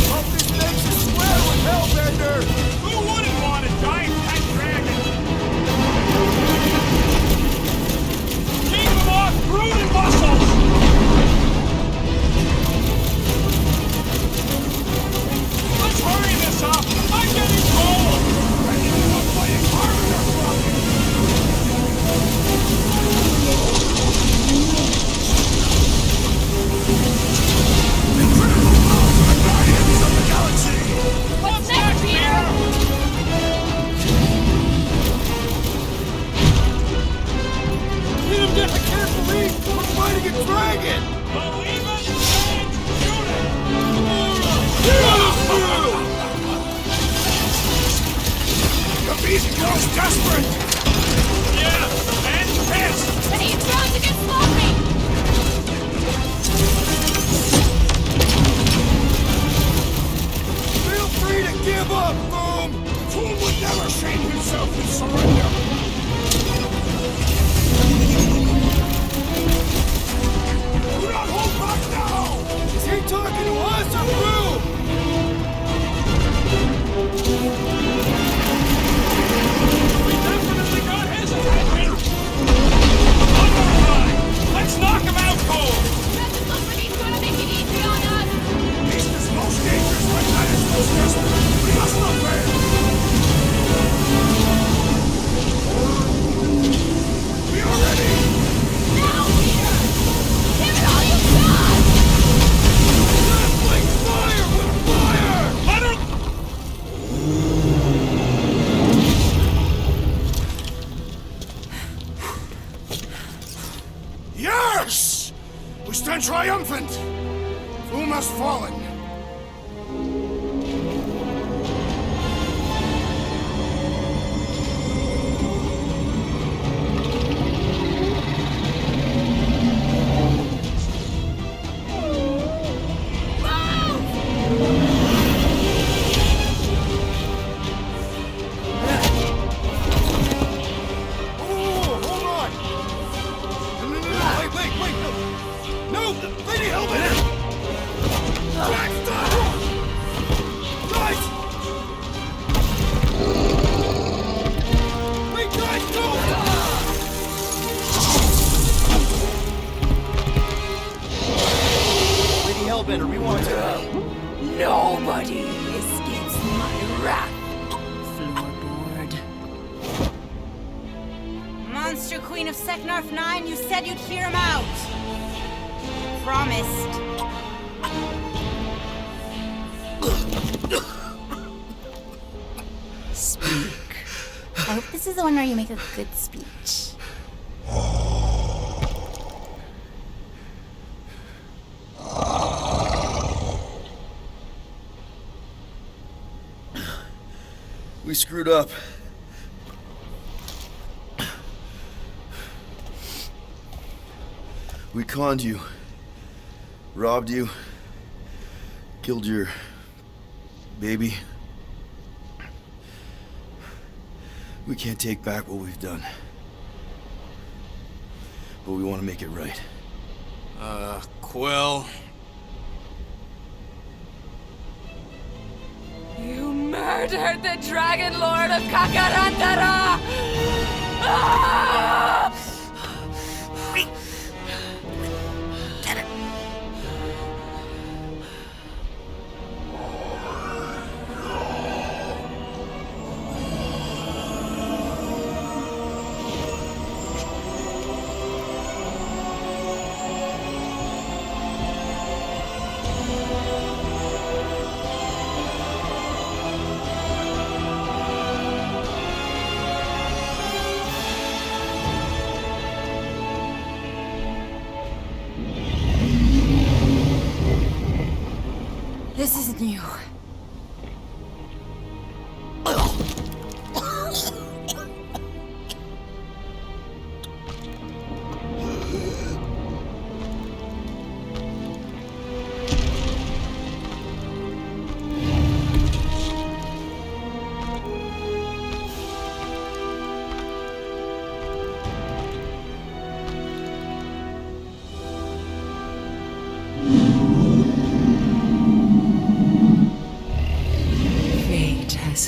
Hope this makes us square with Hellbender! Who wouldn't want a giant pet dragon? Keep them off Groot and muscles! Let's hurry this up! I'm getting cold! And you are not fighting hard enough, Rocket! Incredible power for the Guardians of the Galaxy! What's next, Peter? Hit him down! I can't believe we're fighting a dragon! Believe it and shoot it! The beast grows desperate! Yeah, and pissed! And he's trying to get sloppy! Feel free to give up, Boom! fool would never shame himself in surrender! Do not hold back now! Is he talking to us or through? We definitely got his attention! One more time! Let's knock him out cold! Doesn't look like he's gonna make it easy on us! East is most dangerous when that is most desperate. We must not fail! We are ready! Now, Peter! Give it all you've got! Like fire with fire! Let her... Yes! We stand triumphant! Whom has fallen? Oh, hold on! No, wait, no! No, Lady Hellbender! Jack, stop! Guys! Wait, guys, no! Lady Hellbender, we want to... Nobody escapes my wrath, floorboard. Monster Queen of Seknarf 9, you said you'd hear him out. Promised. Speak. I hope this is the one where you make a good speech. We screwed up. We conned you. Robbed you. Killed your... baby. We can't take back what we've done. But we want to make it right. Quill. You murdered the Dragon Lord of Kakarandara! Ah! This isn't you.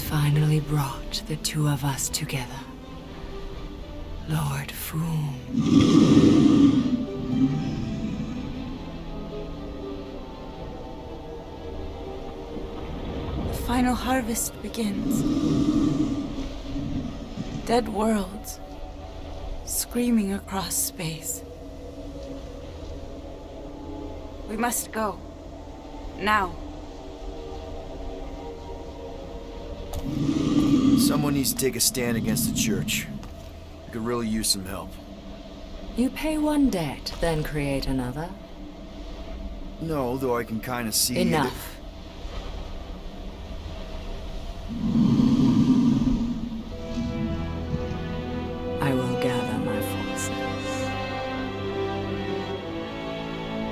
Finally brought the two of us together. Lord Foom. The final harvest begins. Dead worlds, screaming across space. We must go. Now. Someone needs to take a stand against the church. We could really use some help. You pay one debt, then create another. No, though I can kind of see... Enough. I will gather my forces.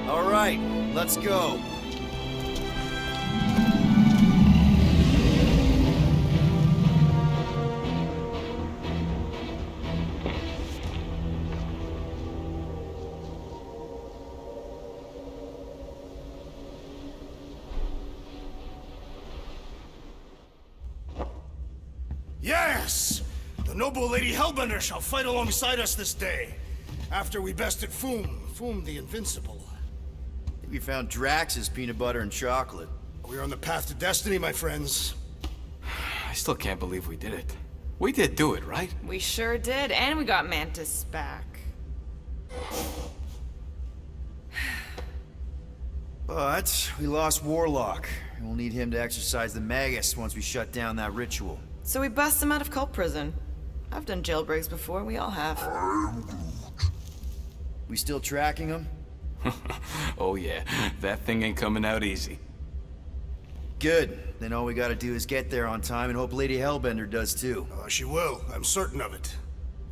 All right, let's go. The noble Lady Hellbender shall fight alongside us this day, after we bested Foom the Invincible. We found Drax's peanut butter and chocolate. We're on the path to destiny, my friends. I still can't believe we did it. We did do it, right? We sure did, and we got Mantis back. But we lost Warlock, and we'll need him to exercise the Magus once we shut down that ritual. So we bust him out of cult prison. I've done jailbreaks before, we all have. We still tracking him? Oh yeah, that thing ain't coming out easy. Good. Then all we gotta do is get there on time and hope Lady Hellbender does too. She will. I'm certain of it.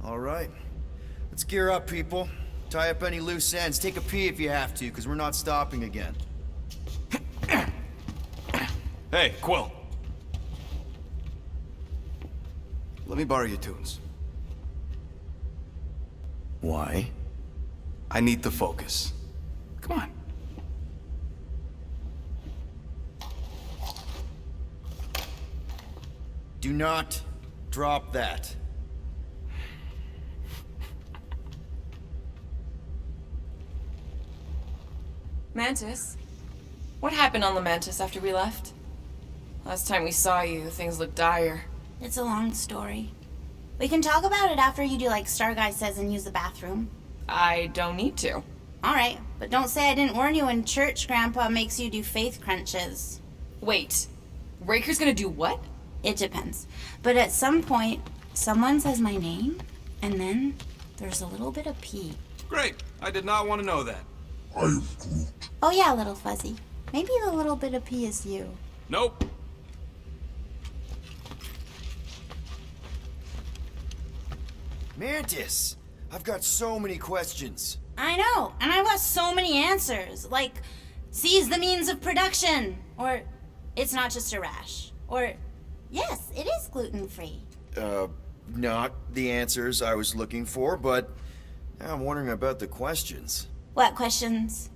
All right. Let's gear up, people. Tie up any loose ends. Take a pee if you have to, because we're not stopping again. Hey, Quill. Let me borrow your tunes. Why? I need to focus. Come on. Do not drop that. Mantis? What happened on the Mantis after we left? Last time we saw you, things looked dire. It's a long story. We can talk about it after you do like Star Guy says and use the bathroom. I don't need to. Alright, but don't say I didn't warn you in church Grandpa makes you do faith crunches. Wait, Raker's gonna do what? It depends. But at some point, someone says my name, and then there's a little bit of pee. Great. I did not want to know that. Oh yeah, little fuzzy. Maybe the little bit of pee is you. Nope. Mantis! I've got so many questions. I know, and I want so many answers. Like, seize the means of production. Or, it's not just a rash. Or, yes, it is gluten-free. Not the answers I was looking for, but now I'm wondering about the questions. What questions?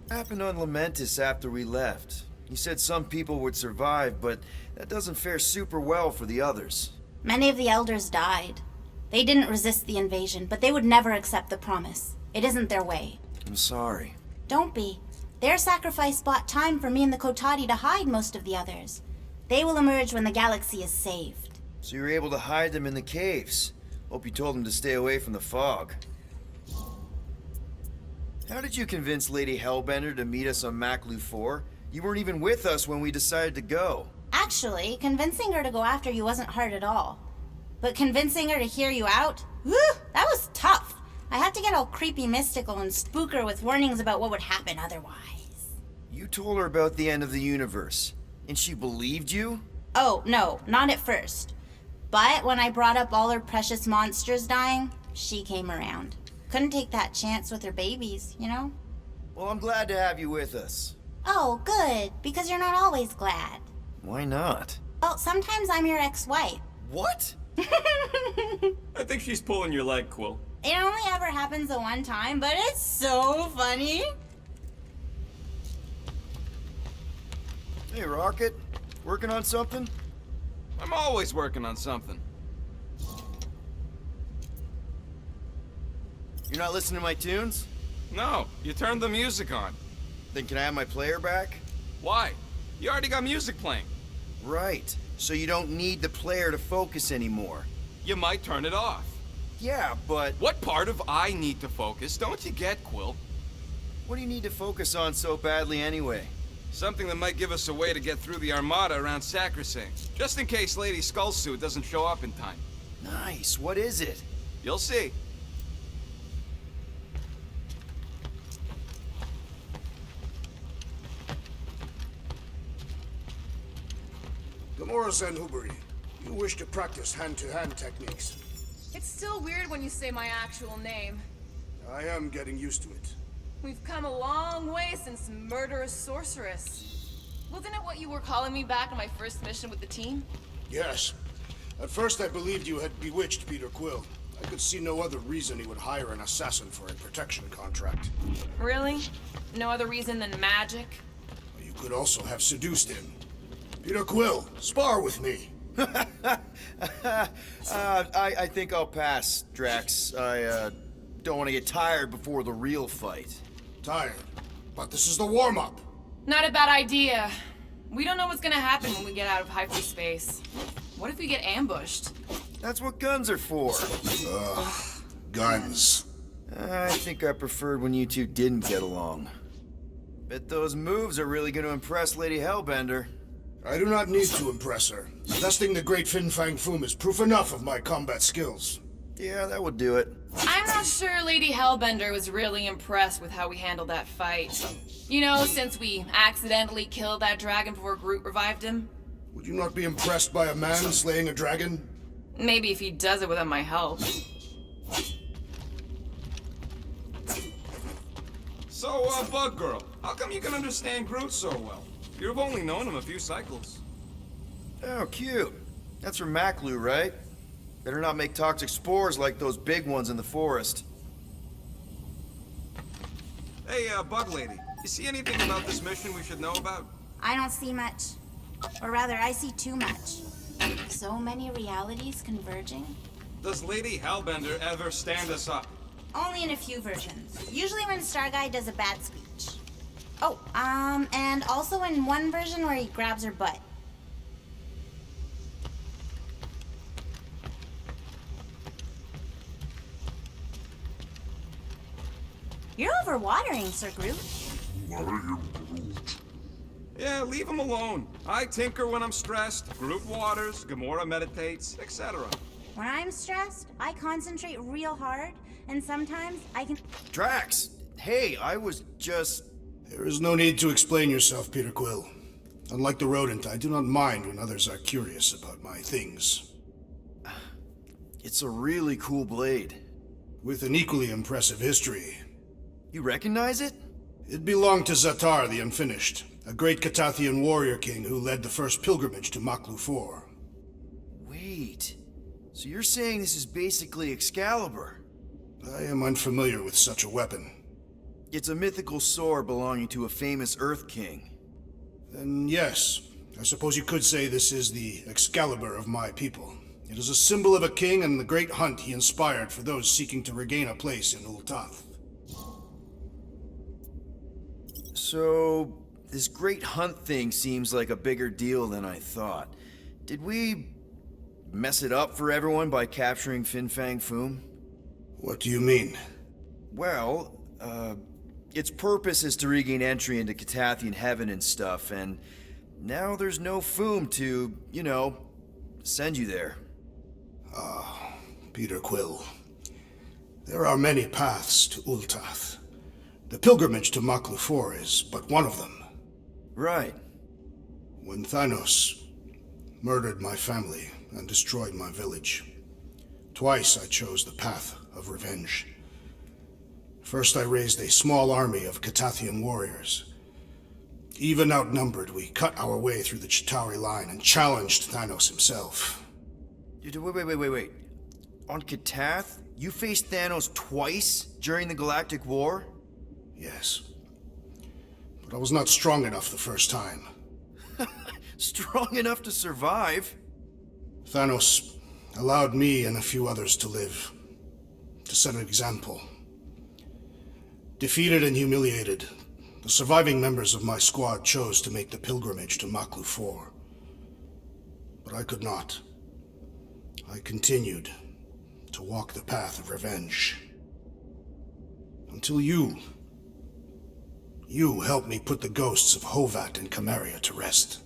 What happened on Lamentis after we left? You said some people would survive, but that doesn't fare super well for the others. Many of the elders died. They didn't resist the invasion, but they would never accept the promise. It isn't their way. I'm sorry. Don't be. Their sacrifice bought time for me and the Kotati to hide most of the others. They will emerge when the galaxy is saved. So you were able to hide them in the caves. Hope you told them to stay away from the fog. How did you convince Lady Hellbender to meet us on Maklu 4? You weren't even with us when we decided to go. Actually, convincing her to go after you wasn't hard at all. But convincing her to hear you out? Whew, that was tough. I had to get all creepy mystical and spook her with warnings about what would happen otherwise. You told her about the end of the universe, and she believed you? Oh, no, not at first. But when I brought up all her precious monsters dying, she came around. Couldn't take that chance with her babies, you know? Well, I'm glad to have you with us. Oh, good, because you're not always glad. Why not? Well, sometimes I'm your ex-wife. What? I think she's pulling your leg, Quill. It only ever happens the one time, but it's so funny. Hey, Rocket. Working on something? I'm always working on something. You're not listening to my tunes? No, you turned the music on. Then can I have my player back? Why? You already got music playing. Right. So you don't need the player to focus anymore. You might turn it off. Yeah, but... What part of I need to focus don't you get, Quill? What do you need to focus on so badly anyway? Something that might give us a way to get through the Armada around Sacrosanct. Just in case Lady Skullsuit doesn't show up in time. Nice. What is it? You'll see. Gamora Zenhuberi, you wish to practice hand-to-hand techniques. It's still weird when you say my actual name. I am getting used to it. We've come a long way since Murderous Sorceress. Wasn't it what you were calling me back on my first mission with the team? Yes. At first I believed you had bewitched Peter Quill. I could see no other reason he would hire an assassin for a protection contract. Really? No other reason than magic? You could also have seduced him. Peter Quill, spar with me. I think I'll pass, Drax. I don't want to get tired before the real fight. Tired, but this is the warm-up. Not a bad idea. We don't know what's gonna happen when we get out of hyperspace. What if we get ambushed? That's what guns are for. Guns. I think I preferred when you two didn't get along. Bet those moves are really gonna impress Lady Hellbender. I do not need to impress her. Investing the great Fin Fang Foom is proof enough of my combat skills. Yeah, that would do it. I'm not sure Lady Hellbender was really impressed with how we handled that fight. You know, since we accidentally killed that dragon before Groot revived him. Would you not be impressed by a man slaying a dragon? Maybe if he does it without my help. So, Bug Girl, how come you can understand Groot so well? You've only known him a few cycles. Oh, cute. That's from Maclu, right? Better not make toxic spores like those big ones in the forest. Hey, Bug Lady, you see anything about this mission we should know about? I don't see much. Or rather, I see too much. So many realities converging. Does Lady Hellbender ever stand us up? Only in a few versions. Usually when Star Guy does a bad speech. Oh, and also in one version where he grabs her butt. You're overwatering, Sir Groot. Yeah, leave him alone. I tinker when I'm stressed, Groot waters, Gamora meditates, etc. When I'm stressed, I concentrate real hard, and sometimes I can... Drax! Hey, I was just... There is no need to explain yourself, Peter Quill. Unlike the rodent, I do not mind when others are curious about my things. It's a really cool blade. With an equally impressive history. You recognize it? It belonged to Zatar the Unfinished, a great Catathian warrior king who led the first pilgrimage to Maklu 4. Wait, so you're saying this is basically Excalibur? I am unfamiliar with such a weapon. It's a mythical sword belonging to a famous Earth King. Then yes, I suppose you could say this is the Excalibur of my people. It is a symbol of a king and the great hunt he inspired for those seeking to regain a place in Ultath. So, this great hunt thing seems like a bigger deal than I thought. Did we mess it up for everyone by capturing Fin Fang Foom? What do you mean? Well, its purpose is to regain entry into Catathian heaven and stuff, and now there's no Foom to, you know, send you there. Peter Quill. There are many paths to Ultath. The pilgrimage to Maklu 4 is but one of them. Right. When Thanos murdered my family and destroyed my village, twice I chose the path of revenge. First I raised a small army of Catathian warriors. Even outnumbered, we cut our way through the Chitauri line and challenged Thanos himself. Wait. On Catath, you faced Thanos twice during the Galactic War? Yes. But I was not strong enough the first time. Strong enough to survive? Thanos allowed me and a few others to live. To set an example. Defeated and humiliated, the surviving members of my squad chose to make the pilgrimage to Maklu 4. But I could not. I continued to walk the path of revenge. Until you helped me put the ghosts of Hovat and Camaria to rest.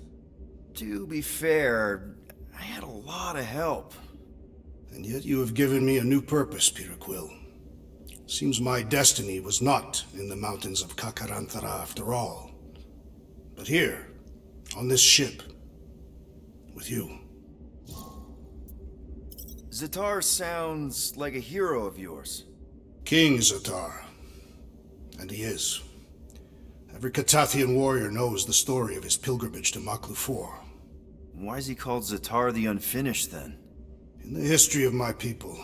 To be fair, I had a lot of help. And yet you have given me a new purpose, Peter Quill. Seems my destiny was not in the mountains of Kakaranthara after all, but here, on this ship, with you. Zatar sounds like a hero of yours. King Zatar. And he is. Every Catathian warrior knows the story of his pilgrimage to Maklu 4. Why is he called Zatar the Unfinished, then? In the history of my people,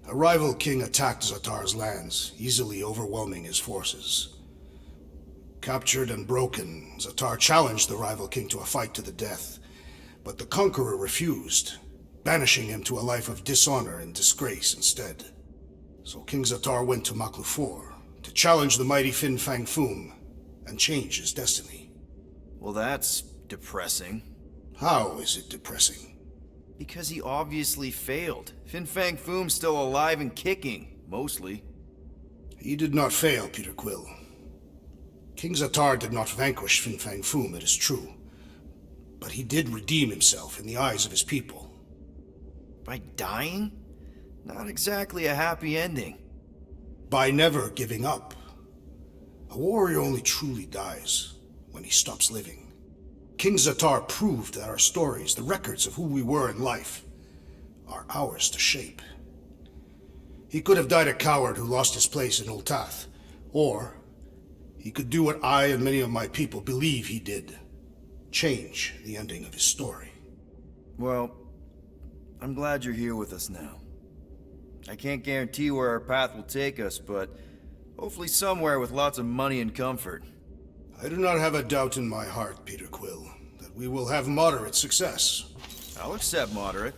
a rival king attacked Zatar's lands, easily overwhelming his forces. Captured and broken, Zatar challenged the rival king to a fight to the death, but the conqueror refused, banishing him to a life of dishonor and disgrace instead. So King Zatar went to Maklufor to challenge the mighty Fin Fang Foom and change his destiny. Well, that's depressing. How is it depressing? Because he obviously failed. Fin Fang Foom's still alive and kicking, mostly. He did not fail, Peter Quill. King Zatar did not vanquish Fin Fang Foom, it is true. But he did redeem himself in the eyes of his people. By dying? Not exactly a happy ending. By never giving up. A warrior only truly dies when he stops living. King Zatar proved that our stories, the records of who we were in life, are ours to shape. He could have died a coward who lost his place in Ultath, or he could do what I and many of my people believe he did. Change the ending of his story. Well, I'm glad you're here with us now. I can't guarantee where our path will take us, but hopefully somewhere with lots of money and comfort. I do not have a doubt in my heart, Peter Quill, that we will have moderate success. I'll accept moderate.